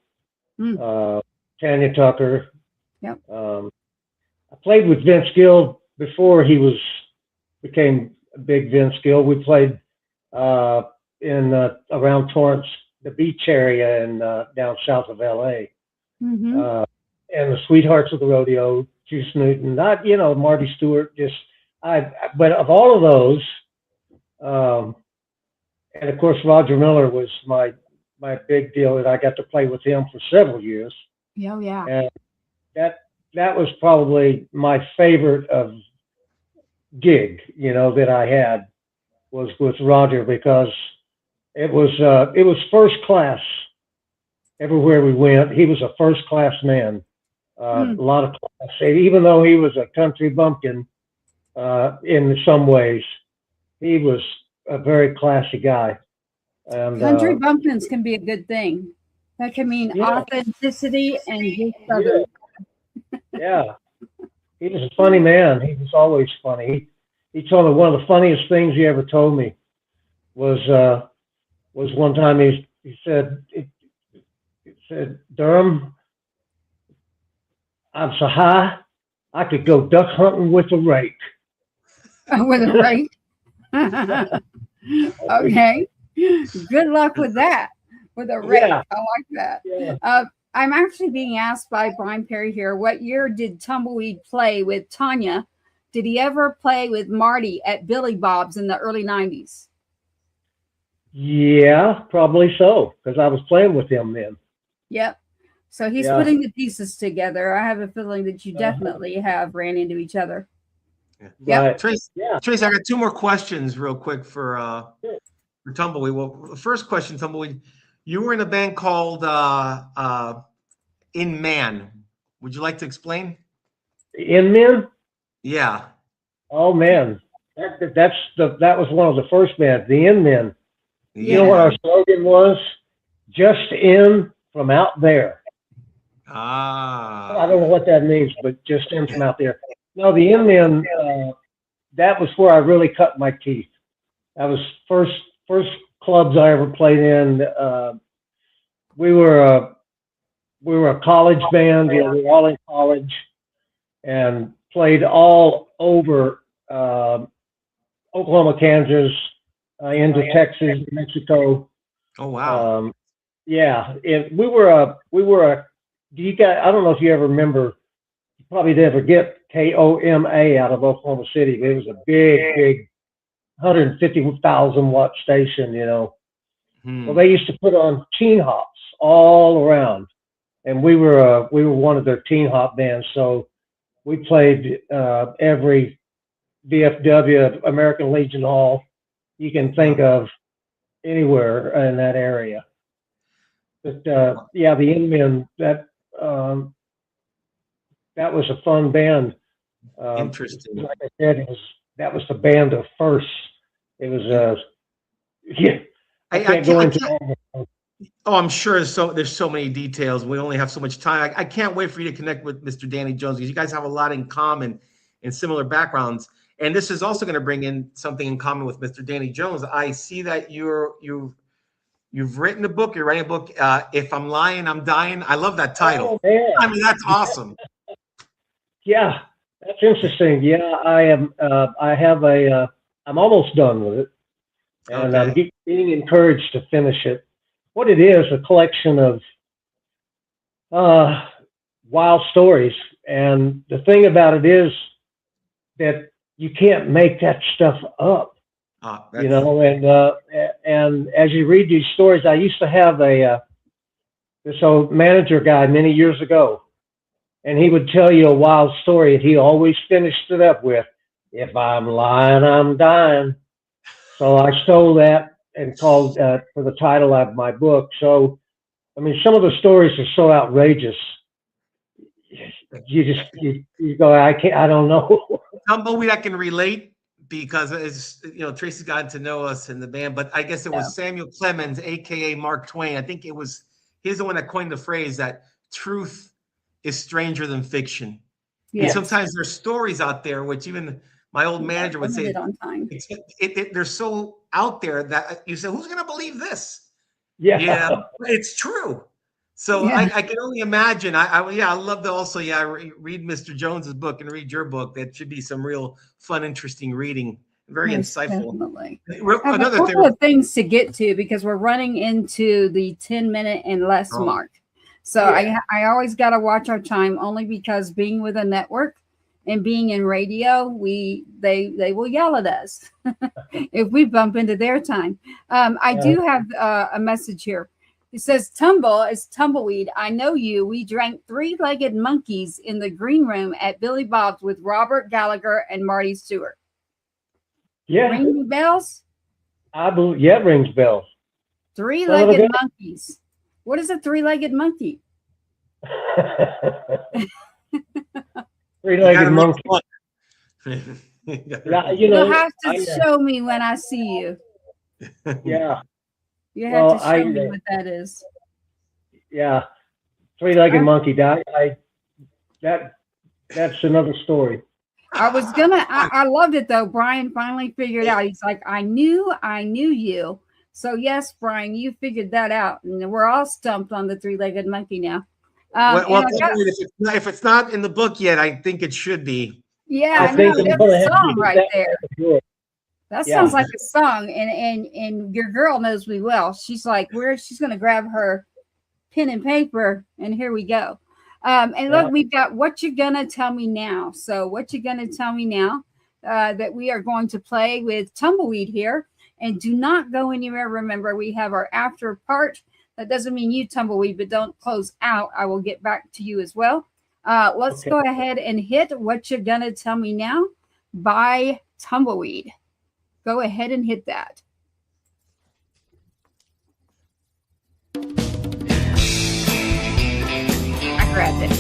Tanya Tucker. Yep. I played with Vince Gill before he became a big Vince Gill. We played in around Torrance, the beach area, and down south of LA. And the Sweethearts of the Rodeo, Juice Newton, Marty Stewart. But of all of those, and of course Roger Miller was my big deal, that I got to play with him for several years. Oh yeah. And that was probably my favorite of gig, that I had was with Roger, because it was first class everywhere we went. He was a first class man, a lot of class. Even though he was a country bumpkin in some ways, he was a very classy guy. And country bumpkins can be a good thing. That can mean Yeah. authenticity and just southern. Yeah. He was a funny man. He was always funny. He told me one of the funniest things he ever told me was one time he said, Durham, I'm so high, I could go duck hunting with a rake. With a rake. Okay. Good luck with that. With a rake. Yeah. I like that. Yeah. I'm actually being asked by Brian Perry here, what year did Tumbleweed play with Tanya? Did he ever play with Marty at Billy Bob's in the early 90s? Yeah, probably so, because I was playing with him then. Yep. So he's Yeah. putting the pieces together. I have a feeling that you definitely have ran into each other. Yep. Right. Tracy, Yeah. Tracy, I got two more questions real quick for Tumbleweed. Well, the first question, Tumbleweed, you were in a band called In Man. Would you like to explain? Inman? Yeah. Oh man, that was one of the first bands, the Inmen. You know Yeah. what our slogan was? Just in from out there. I don't know what that means, but just in from out there. No, the Inmen, that was where I really cut my teeth. That was first clubs I ever played in. We were a college band. You know, we were all in college and played all over Oklahoma, Kansas, into Texas, Mexico. Oh wow. Yeah, we were a. Do you guys? I don't know if you ever remember. You probably never get KOMA out of Oklahoma City. It was a big 150,000 watt station. You know. Well, they used to put on teen hops all around, and we were one of their teen hop bands. So we played every VFW, American Legion Hall you can think of anywhere in that area. But yeah, the Inmen, that was a fun band. Interesting. Like I said, that was the band of first. It was yeah. I can't go into all. Oh, I'm sure there's so many details. We only have so much time. I can't wait for you to connect with Mr. Danny Jones because you guys have a lot in common and similar backgrounds. And this is also going to bring in something in common with Mr. Danny Jones. I see that you've written a book. You're writing a book. If I'm lying, I'm dying. I love that title. Oh, man. I mean, that's awesome. Yeah, that's interesting. Yeah, I am. I'm almost done with it, and I'm being encouraged to finish it. What it is, a collection of wild stories. And the thing about it is that you can't make that stuff up, you know. And as you read these stories, I used to have this old manager guy many years ago, and he would tell you a wild story, and he always finished it up with, "If I'm lying, I'm dying." So I stole that and called for the title of my book. So, I mean, some of the stories are so outrageous. You go, I don't know. Tumbleweed, I can relate because as you know, Tracy's gotten to know us in the band, but I guess it was Samuel Clemens, aka Mark Twain. I think he's the one that coined the phrase that truth is stranger than fiction. Yes. And sometimes there's stories out there, which even my old manager would say, they're so out there that you say, who's going to believe this? Yeah, it's true. So I can only imagine. I love to also read Mr. Jones's book and read your book. That should be some real fun, interesting reading. Very insightful. Definitely. Another a couple of things to get to because we're running into the 10-minute and less mark. So I always got to watch our time only because being with a network and being in radio, they will yell at us if we bump into their time. I do have a message here. It says, Tumble is Tumbleweed. I know you. We drank three-legged monkeys in the green room at Billy Bob's with Robert Gallagher and Marty Stewart. Yeah. Ring bells? It rings bells. Three-legged monkeys. What is a three-legged monkey? Three-legged monkey. You'll have to show me when I see you. Yeah. You have to show me what that is. Yeah, three-legged monkey died. That's another story. I loved it though. Brian finally figured out. He's like, I knew you. So yes, Brian, you figured that out. And we're all stumped on the three-legged monkey now. Well, if it's not in the book yet, I think it should be. Yeah, I think that's a song right there. That sounds like a song. And your girl knows me well. She's like, she's gonna grab her pen and paper, and here we go. And look, we've got What You Gonna Tell Me Now. So What You Gonna Tell Me Now, that we are going to play with Tumbleweed here. And do not go anywhere. Remember, we have our after part. That doesn't mean you, Tumbleweed, but don't close out. I will get back to you as well. Let's go ahead and hit What You Gonna Tell Me Now by Tumbleweed. Go ahead and hit that. I grabbed it.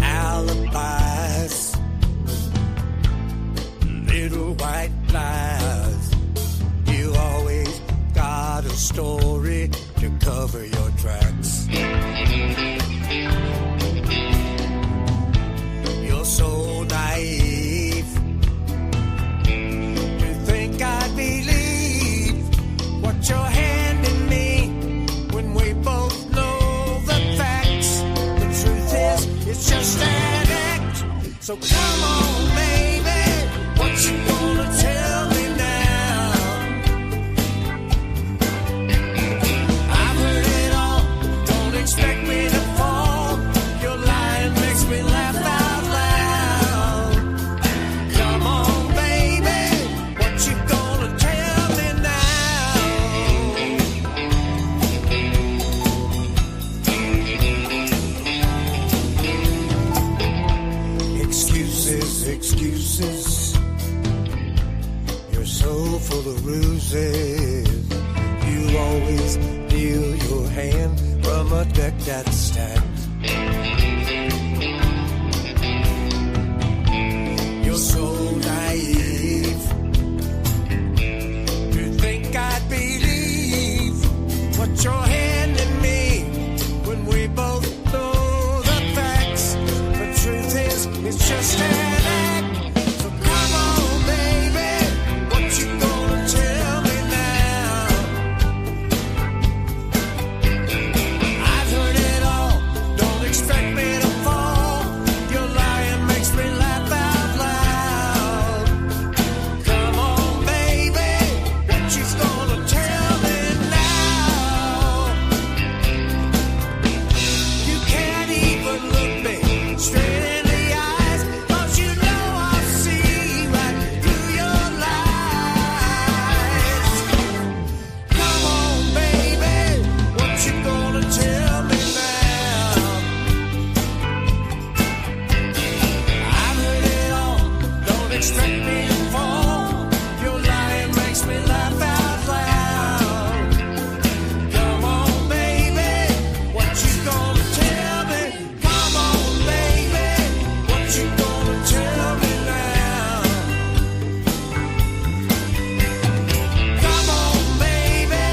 Alibis, little white lies. You always got a story to cover your tracks. You're so naive to think I believe what you're handing me when we both know the facts. The truth is, it's just an act. So come on, baby, what you gonna tell me now? I've heard it all, don't expect me to fall. Your lying makes me laugh out loud. Come on, baby, what you gonna tell me now? Excuses. You're so full of ruses. You always deal your hand from a deck that's stacked. You're so naive to think I'd believe what you're handing me when we both know the facts. The truth is, it's just an act. So come on, baby, what you gonna tell me now? I've heard it all, don't expect me to fall. Your lying makes me laugh out loud. Come on, baby, what you gonna tell me now? You can't even look me straight in the eyes, 'cause you know I'll see right through your lies. Come on, baby, what you gonna tell me now? I've heard it all, don't expect me to fall. Your lying makes me laugh out loud. Come on, baby, what you gonna tell me? Come on, baby, what you gonna tell me now? Come on, baby,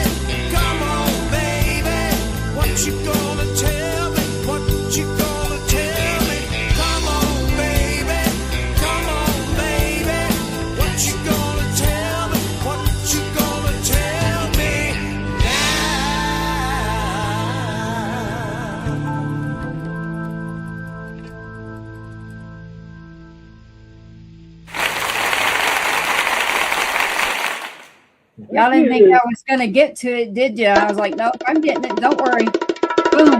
what you gonna tell me? What you gonna tell me? Come on, baby, what you gonna tell me? What you gonna tell me Y'all didn't think I was going to get to it, did you? I was like, nope, I'm getting it. Don't worry. Boom.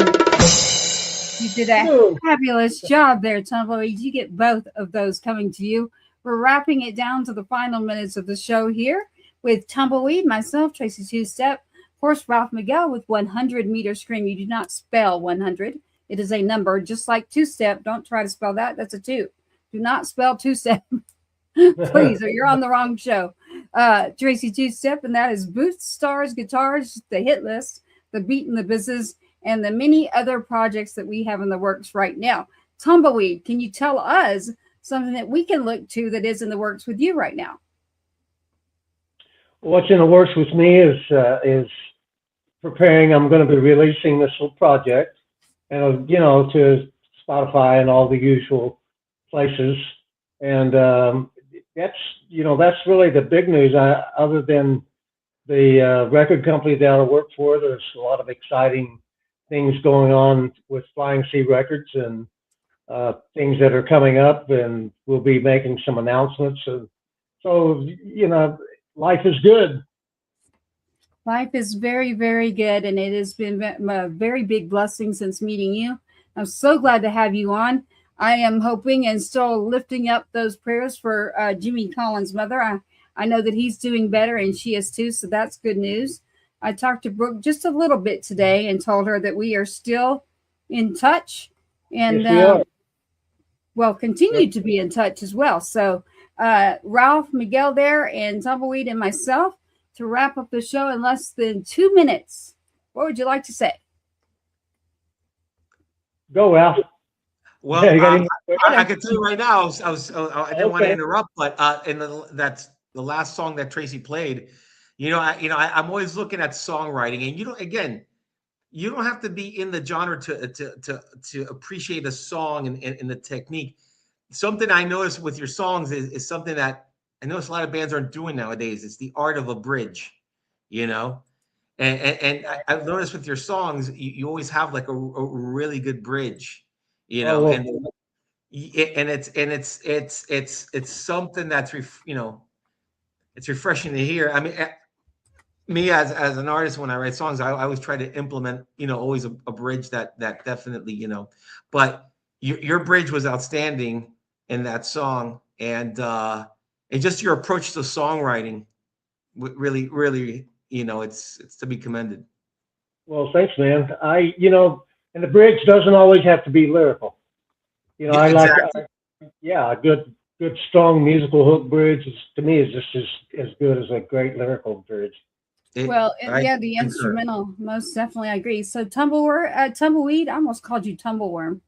You did a fabulous job there, Tumbleweed. You get both of those coming to you. We're wrapping it down to the final minutes of the show here with Tumbleweed, myself, Tracy Two-Step, of course, Ralph Miguel with 100-meter scream. You do not spell 100. It is a number, just like Two-Step. Don't try to spell that. That's a 2. Do not spell Two-Step, please, or you're on the wrong show. Tracy Two-Step, and that is Boots, Stars, Guitars, the hit list, the beat in the business, and the many other projects that we have in the works right now. Tumbleweed, can you tell us something that we can look to that is in the works with you right now? What's in the works with me is preparing. I'm going to be releasing this little project, and to Spotify and all the usual places. And that's really the big news. Other than the record company that I work for, there's a lot of exciting things going on with Flying Sea Records and things that are coming up, and we'll be making some announcements. So life is good. Life is very, very good, and it has been a very big blessing since meeting you. I'm so glad to have you on. I am hoping and still lifting up those prayers for Jimmy Collins' mother. I know that he's doing better, and she is too, so that's good news. I talked to Brooke just a little bit today and told her that we are still in touch, and Yes, continue to be in touch as well. So Ralph, Miguel there, and Tumbleweed and myself to wrap up the show in less than 2 minutes. What would you like to say? Go, Ralph. Well, I can tell you right now, I didn't want to interrupt, but that's the last song that Tracy played. I'm always looking at songwriting, and you don't have to be in the genre to appreciate a song and the technique. Something I noticed with your songs is something that I notice a lot of bands aren't doing nowadays. It's the art of a bridge, and I've noticed with your songs, you always have like a really good bridge, and it's something that's it's refreshing to hear. I mean, me as an artist, when I write songs, I always try to implement, always a bridge that definitely, but your bridge was outstanding in that song, and just your approach to songwriting, really, really, it's to be commended. Well, thanks, man. And the bridge doesn't always have to be lyrical. I exactly. like, a good, strong musical hook bridge to me is just as good as a great lyrical bridge. The instrumental, most definitely, I agree. So Tumbleweed, I almost called you Tumbleworm.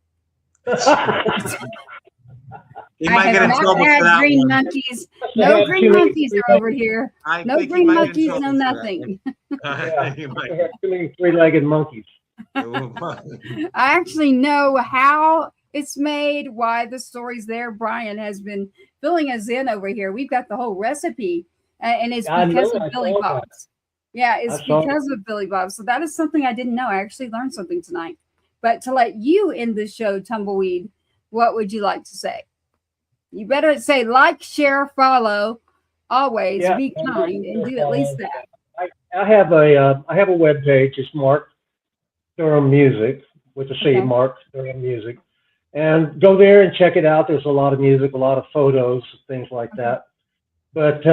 You might get in trouble for that green one. Monkeys. No green monkeys are over here. No green monkeys, no nothing. You have too many three-legged monkeys. I actually know how it's made, why the story's there. Brian has been filling us in over here. We've got the whole recipe, and it's because of Billy Bob's. Yeah, it's because of Billy Bob. So that is something I didn't know. I actually learned something tonight. But to let you in the show, Tumbleweed, what would you like to say? You better say like, share, follow, always be kind, and do at least that. I have a web page. It's Marc Durham Music with a C, Marc Durham Music, and go there and check it out. There's a lot of music, a lot of photos, things like that. But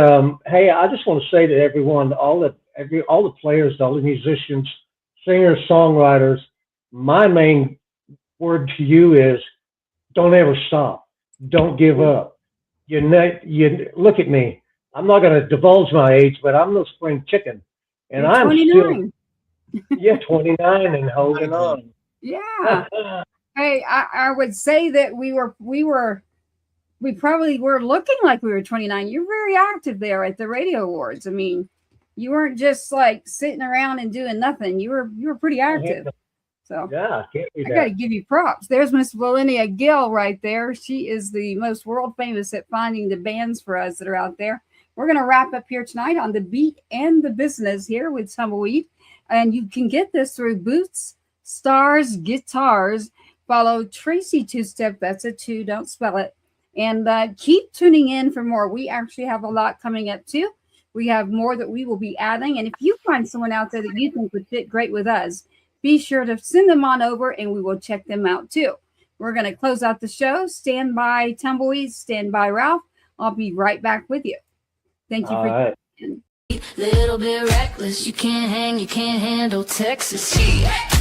hey, I just want to say to everyone, all the players, all the musicians, singers, songwriters, my main word to you is don't ever stop. Don't give up. You look at me. I'm not going to divulge my age, but I'm no spring chicken, and You're I'm 29. still 29 and holding on. Yeah. Hey, I would say that we probably were looking like we were 29. You're very active there at the Radio Awards. I mean, you weren't just like sitting around and doing nothing. You were pretty active. So yeah, I got to give you props. There's Miss Valencia Gill right there. She is the most world famous at finding the bands for us that are out there. We're going to wrap up here tonight on the beat and the business here with Tumbleweed. And you can get this through Boots, Stars, Guitars. Follow Tracy Two-Step. That's a 2. Don't spell it. And keep tuning in for more. We actually have a lot coming up too. We have more that we will be adding. And if you find someone out there that you think would fit great with us, be sure to send them on over and we will check them out too. We're going to close out the show. Stand by, Tumbleweed. Stand by, Ralph. I'll be right back with you. Thank you for tuning in. Little bit reckless, you can't hang, you can't handle Texas. Yeah.